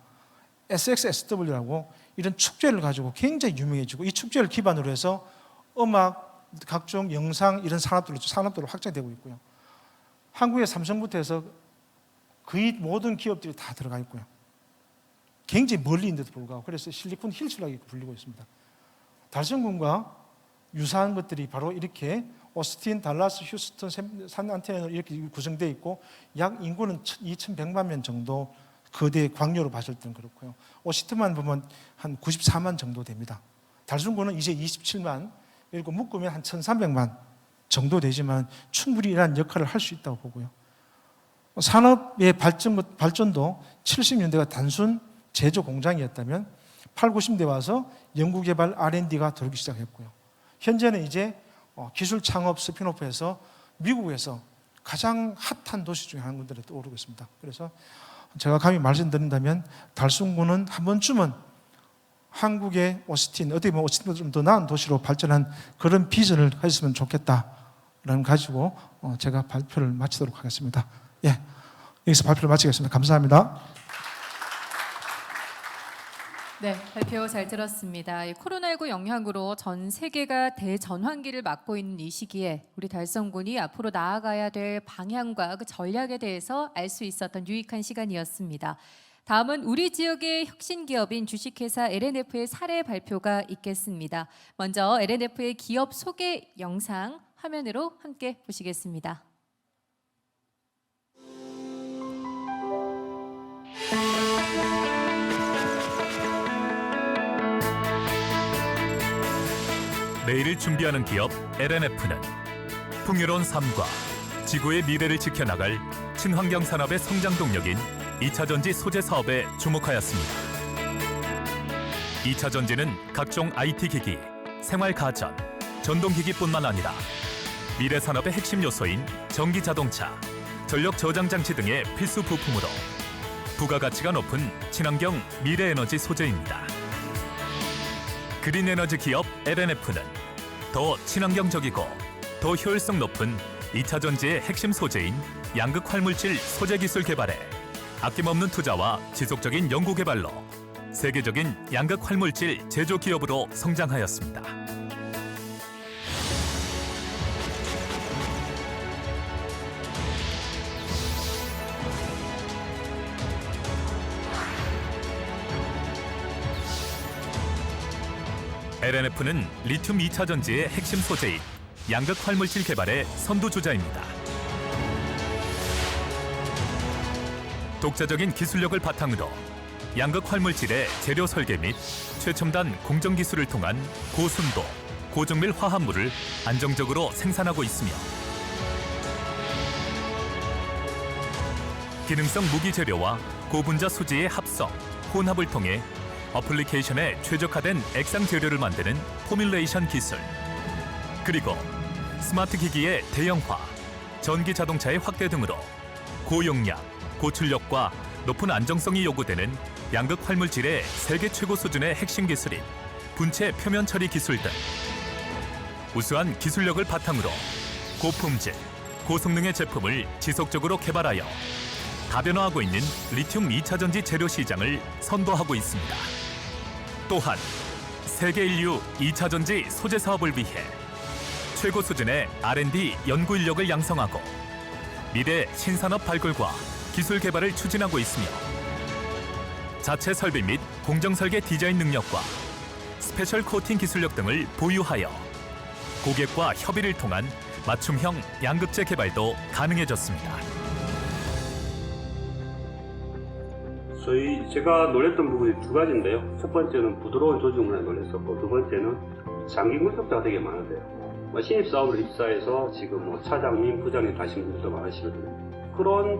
SXSW라고 이런 축제를 가지고 굉장히 유명해지고 이 축제를 기반으로 해서 음악, 각종 영상 이런 산업들로 확장되고 있고요. 한국의 삼성부터 해서 거의 모든 기업들이 다 들어가 있고요. 굉장히 멀리 있는데도 불구하고 그래서 실리콘 힐스라고 불리고 있습니다. 달성군과 유사한 것들이 바로 이렇게 오스틴, 달라스, 휴스턴, 샌안토니오로 이렇게 구성되어 있고 약 인구는 2,100만 명 정도 거대 광역으로 봤을 때는 그렇고요. 오스틴만 보면 한 94만 정도 됩니다. 달성군은 이제 27만, 그리고 묶으면 한 1,300만 정도 되지만 충분히 이러한 역할을 할 수 있다고 보고요. 산업의 발전도 70년대가 단순 제조 공장이었다면 8, 90대 와서 연구개발 R&D가 들어오기 시작했고요. 현재는 이제 기술 창업 스피노프에서 미국에서 가장 핫한 도시 중에 한 군데로 오르고 있습니다. 그래서 제가 감히 말씀드린다면 달성군은 한 번쯤은 한국의 오스틴, 어떻게 보면 오스틴보다 좀 더 나은 도시로 발전한 그런 비전을 가졌으면 좋겠다라는 가지고 제가 발표를 마치도록 하겠습니다. 예, 여기서 발표를 마치겠습니다. 감사합니다. 네, 발표 잘 들었습니다. 이 코로나19 영향으로 전 세계가 대전환기를 맞고 있는 이 시기에 우리 달성군이 앞으로 나아가야 될 방향과 그 전략에 대해서 알 수 있었던 유익한 시간이었습니다. 다음은 우리 지역의 혁신 기업인 주식회사 LNF의 사례 발표가 있겠습니다. 먼저 LNF의 기업 소개 영상 화면으로 함께 보시겠습니다. 내일을 준비하는 기업 LNF는 풍요로운 삶과 지구의 미래를 지켜나갈 친환경 산업의 성장 동력인 2차전지 소재 사업에 주목하였습니다. 2차전지는 각종 IT 기기, 생활 가전, 전동기기뿐만 아니라 미래 산업의 핵심 요소인 전기 자동차, 전력 저장 장치 등의 필수 부품으로 부가가치가 높은 친환경 미래 에너지 소재입니다. 그린 에너지 기업 LNF는 더 친환경적이고 더 효율성 높은 2차전지의 핵심 소재인 양극 활물질 소재 기술 개발에 아낌없는 투자와 지속적인 연구 개발로 세계적인 양극 활물질 제조 기업으로 성장하였습니다. LNF는 리튬 2차전지의 핵심 소재인 양극 활물질 개발의 선두주자입니다. 독자적인 기술력을 바탕으로 양극 활물질의 재료 설계 및 최첨단 공정 기술을 통한 고순도, 고정밀 화합물을 안정적으로 생산하고 있으며 기능성 무기 재료와 고분자 수지의 합성, 혼합을 통해 어플리케이션에 최적화된 액상 재료를 만드는 포뮬레이션 기술, 그리고 스마트 기기의 대형화, 전기 자동차의 확대 등으로 고용량, 고출력과 높은 안정성이 요구되는 양극 활물질의 세계 최고 수준의 핵심 기술인 분체 표면 처리 기술 등 우수한 기술력을 바탕으로 고품질, 고성능의 제품을 지속적으로 개발하여 다변화하고 있는 리튬 2차전지 재료 시장을 선도하고 있습니다. 또한 세계 인류 2차전지 소재 사업을 위해 최고 수준의 R&D 연구 인력을 양성하고 미래 신산업 발굴과 기술 개발을 추진하고 있으며 자체 설비 및 공정 설계 디자인 능력과 스페셜 코팅 기술력 등을 보유하여 고객과 협의를 통한 맞춤형 양극재 개발도 가능해졌습니다. 제가 놀랬던 부분이 두 가지인데요. 첫 번째는 부드러운 조직 문화에 놀랐었고, 두 번째는 장기 물격자가 되게 많은데요. 신입사원으로 입사해서 지금 차장님, 부장님 다신 분들도 많으시거든요. 그런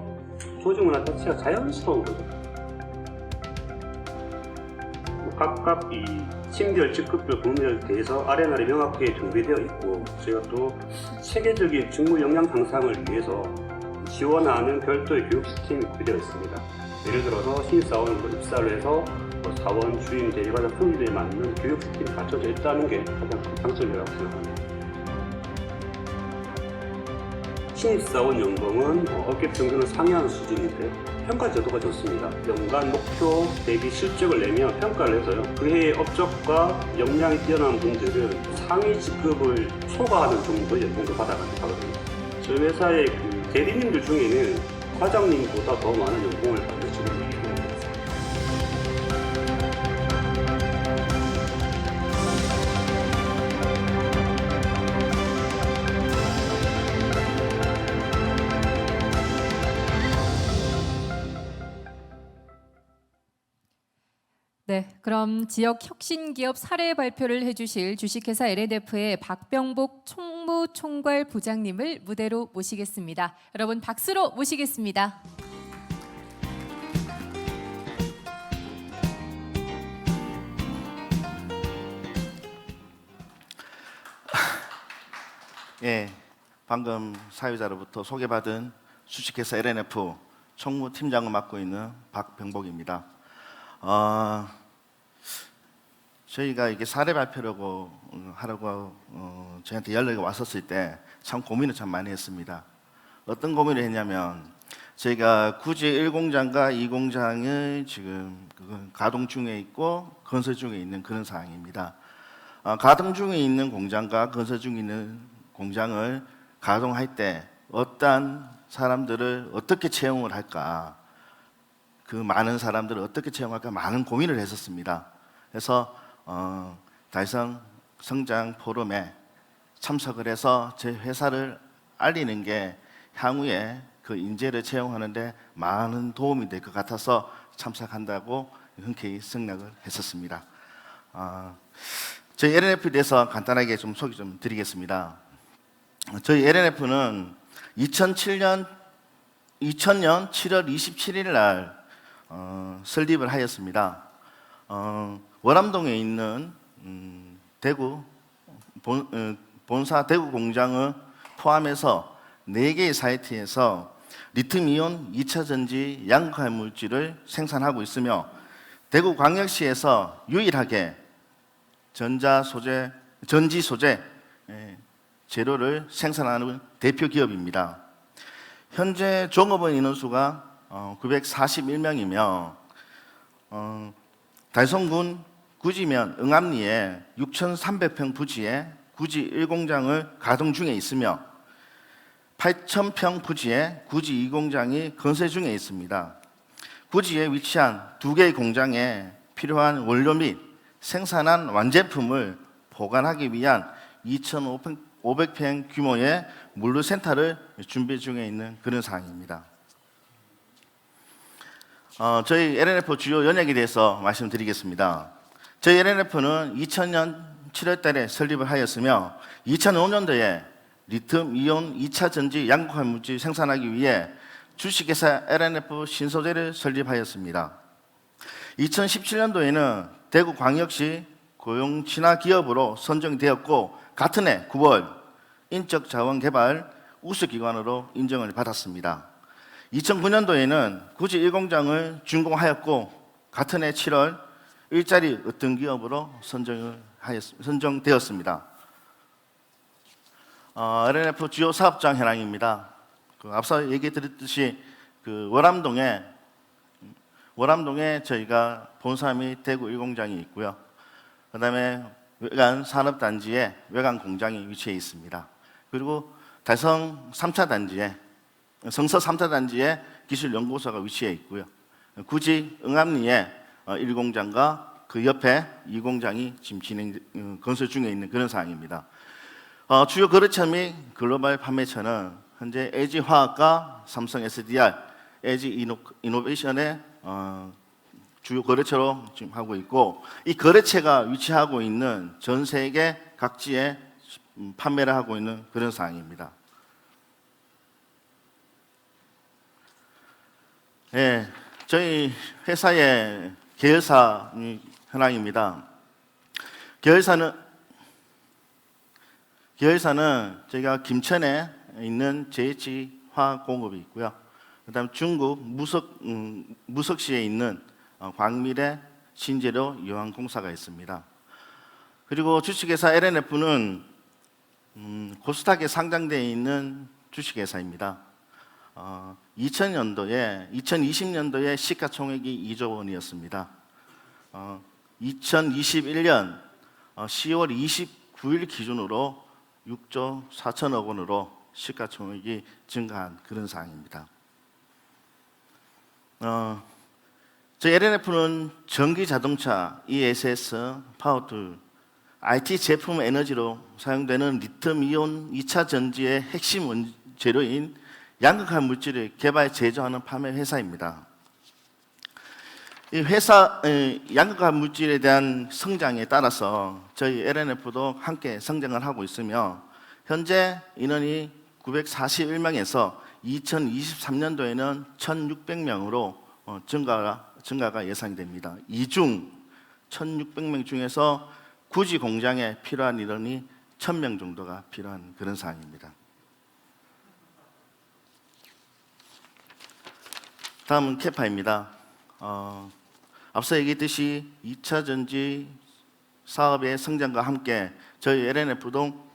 조직 문화 자체가 자연스러운 거죠. 각각 이 팀별, 직급별, 부문에 대해서 아레나를 명확하게 준비되어 있고, 저희가 또 체계적인 직무 역량 향상을 위해서 지원하는 별도의 교육 시스템이 구비되어 있습니다. 예를 들어서 신입사원으로 입사를 해서 사원, 주임, 대리과장, 품질에 맞는 교육 시스템이 갖춰져 있다는 게 가장 큰 장점이라고 생각합니다. 신입사원 연봉은 업계 평균을 상회하는 수준인데 평가 제도가 좋습니다. 연간 목표 대비 실적을 내면 평가를 해서요. 그 해의 업적과 역량이 뛰어난 분들은 상위 직급을 초과하는 정도의 연봉을 받아가거든요. 저희 회사의 대리님들 중에는 과장님보다 더 많은 연봉을 받는 직원들이 있습니다. 네, 그럼 지역 혁신 기업 사례 발표를 해주실 주식회사 LNF의 박병복 총무총괄 부장님을 무대로 모시겠습니다. 여러분 박수로 모시겠습니다. 예, 방금 사회자로부터 소개받은 주식회사 LNF 총무팀장을 맡고 있는 박병복입니다. 저희가 이게 사례 발표라고 하라고 저희한테 연락이 왔었을 때 참 고민을 참 많이 했습니다. 어떤 고민을 했냐면 저희가 굳이 1공장과 2공장을 지금 가동 중에 있고 건설 중에 있는 그런 상황입니다. 가동 중에 있는 공장과 건설 중에 있는 공장을 가동할 때 어떤 사람들을 어떻게 채용을 할까, 그 많은 사람들을 어떻게 채용할까 많은 고민을 했었습니다. 그래서 달성 성장 포럼에 참석을 해서 제 회사를 알리는 게 향후에 그 인재를 채용하는데 많은 도움이 될 것 같아서 참석한다고 흔쾌히 승낙을 했었습니다. 저희 LNF에 대해서 간단하게 좀 소개 좀 드리겠습니다. 저희 LNF는 2000년 7월 27일 날 설립을 하였습니다. 월암동에 있는 대구 본사 대구 공장을 포함해서 4개의 사이트에서 리튬이온 2차 전지 양극화 물질을 생산하고 있으며 대구광역시에서 유일하게 전지 소재 재료를 생산하는 대표 기업입니다. 현재 종업원 인원수가 941명이며 달성군 구지면 응암리에 6,300평 부지에 구지 1공장을 가동 중에 있으며 8,000평 부지에 구지 2공장이 건설 중에 있습니다. 구지에 위치한 2개의 공장에 필요한 원료 및 생산한 완제품을 보관하기 위한 2,500평 규모의 물류센터를 준비 중에 있는 그런 상황입니다. 저희 LNF 주요 연역에 대해서 말씀드리겠습니다. 저희 LNF는 2000년 7월 달에 설립을 하였으며 2005년도에 리튬이온 2차 전지 양극화 물질 생산하기 위해 주식회사 LNF 신소재를 설립하였습니다. 2017년도에는 대구광역시 고용 친화 기업으로 선정되었고 같은 해 9월 인적 자원 개발 우수기관으로 인정을 받았습니다. 2009년도에는 구지 1공장을 준공하였고 같은 해 7월 일자리 으뜸 기업으로 선정되었습니다. LNF 주요 사업장 현황입니다. 앞서 얘기 드렸듯이 월암동에 저희가 본사 및 대구 1공장이 있고요. 그다음에 외관 산업단지에 외관 공장이 위치해 있습니다. 그리고 달성 3차 단지에 성서 3차 단지에 기술연구소가 위치해 있고요. 구지 응암리에 1공장과 그 옆에 2공장이 지금 건설 중에 있는 그런 상황입니다. 주요 거래처 및 글로벌 판매처는 현재 LG화학과 삼성 SDR, LG 이노베이션의 주요 거래처로 지금 하고 있고, 이 거래처가 위치하고 있는 전 세계 각지에 판매를 하고 있는 그런 상황입니다. 네, 저희 회사의 계열사 현황입니다. 계열사는 저희가 김천에 있는 JH화공업이 있고요. 그다음 중국 무석시에 있는 광밀의 신재료 유황공사가 있습니다. 그리고 주식회사 LNF는 코스닥에 상장되어 있는 주식회사입니다. 2020년도에 시가총액이 2조 원이었습니다. 2021년 10월 29일 기준으로 6조 4천억 원으로 시가총액이 증가한 그런 상황입니다. 저희 LNF는 전기 자동차, ESS, 파워툴, IT 제품 에너지로 사용되는 리튬이온 2차 전지의 핵심 원재료인 양극화 물질을 개발, 제조하는 판매 회사입니다. 이 회사 양극화 물질에 대한 성장에 따라서 저희 LNF도 함께 성장을 하고 있으며, 현재 인원이 941명에서 2023년도에는 1,600명으로 증가가 예상이 됩니다. 이 중 1,600명 중에서 구지 공장에 필요한 인원이 1,000명 정도가 필요한 그런 상황입니다. 다음은 캐파입니다. 앞서 얘기했듯이 2차 전지 사업의 성장과 함께 저희 LNF도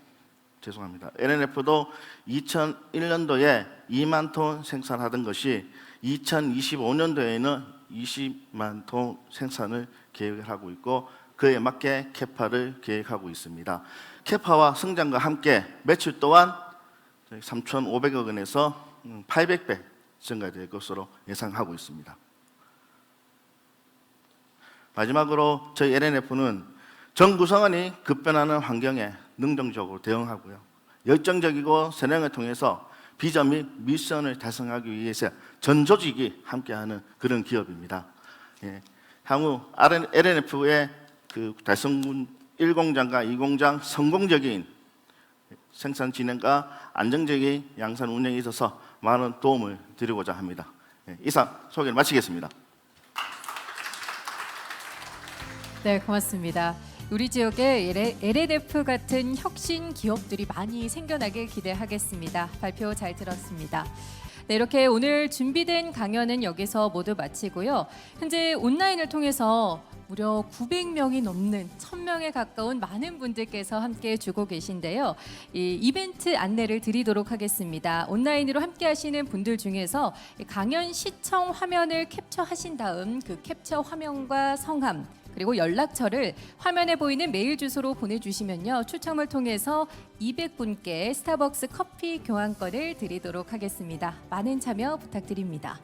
2001년도에 2만 톤 생산하던 것이 2025년도에는 20만 톤 생산을 계획을 하고 있고, 그에 맞게 캐파를 계획하고 있습니다. 캐파와 성장과 함께 매출 또한 3,500억 원에서 800배 증가될 것으로 예상하고 있습니다. 마지막으로 저희 LNF는 전 구성원이 급변하는 환경에 능동적으로 대응하고요, 열정적이고 선행을 통해서 비전 및 미션을 달성하기 위해서 전 조직이 함께하는 그런 기업입니다. 향후 LNF의 그 달성군 1공장과 2공장 성공적인 생산 진행과 안정적인 양산 운영에 있어서 많은 도움을 드리고자 합니다. 이상 소개를 마치겠습니다. 네, 고맙습니다. 우리 지역에 LNF 같은 혁신 기업들이 많이 생겨나길 기대하겠습니다. 발표 잘 들었습니다. 네, 이렇게 오늘 준비된 강연은 여기서 모두 마치고요. 현재 온라인을 통해서 무려 900명이 넘는 1000명에 가까운 많은 분들께서 함께 주고 계신데요. 이 이벤트 안내를 드리도록 하겠습니다. 온라인으로 함께 하시는 분들 중에서 강연 시청 화면을 캡처하신 다음 그 캡처 화면과 성함, 그리고 연락처를 화면에 보이는 메일 주소로 보내주시면요, 추첨을 통해서 200분께 스타벅스 커피 교환권을 드리도록 하겠습니다. 많은 참여 부탁드립니다.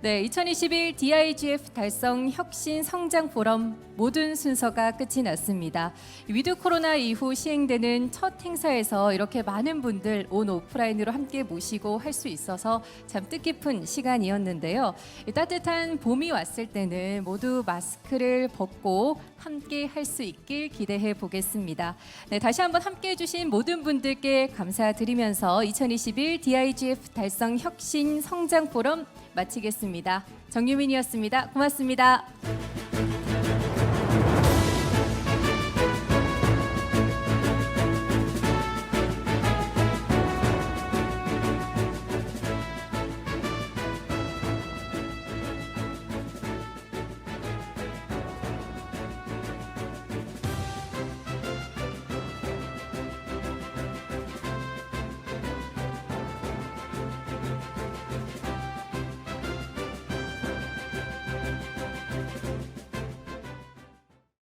네, 2021 DIGF 달성 혁신 성장 포럼 모든 순서가 끝이 났습니다. 위드 코로나 이후 시행되는 첫 행사에서 이렇게 많은 분들 온 오프라인으로 함께 모시고 할 수 있어서 참 뜻깊은 시간이었는데요. 따뜻한 봄이 왔을 때는 모두 마스크를 벗고 함께 할 수 있길 기대해 보겠습니다. 네, 다시 한번 함께 해주신 모든 분들께 감사드리면서 2021 DIGF 달성 혁신 성장 포럼 마치겠습니다. 정유민이었습니다. 고맙습니다.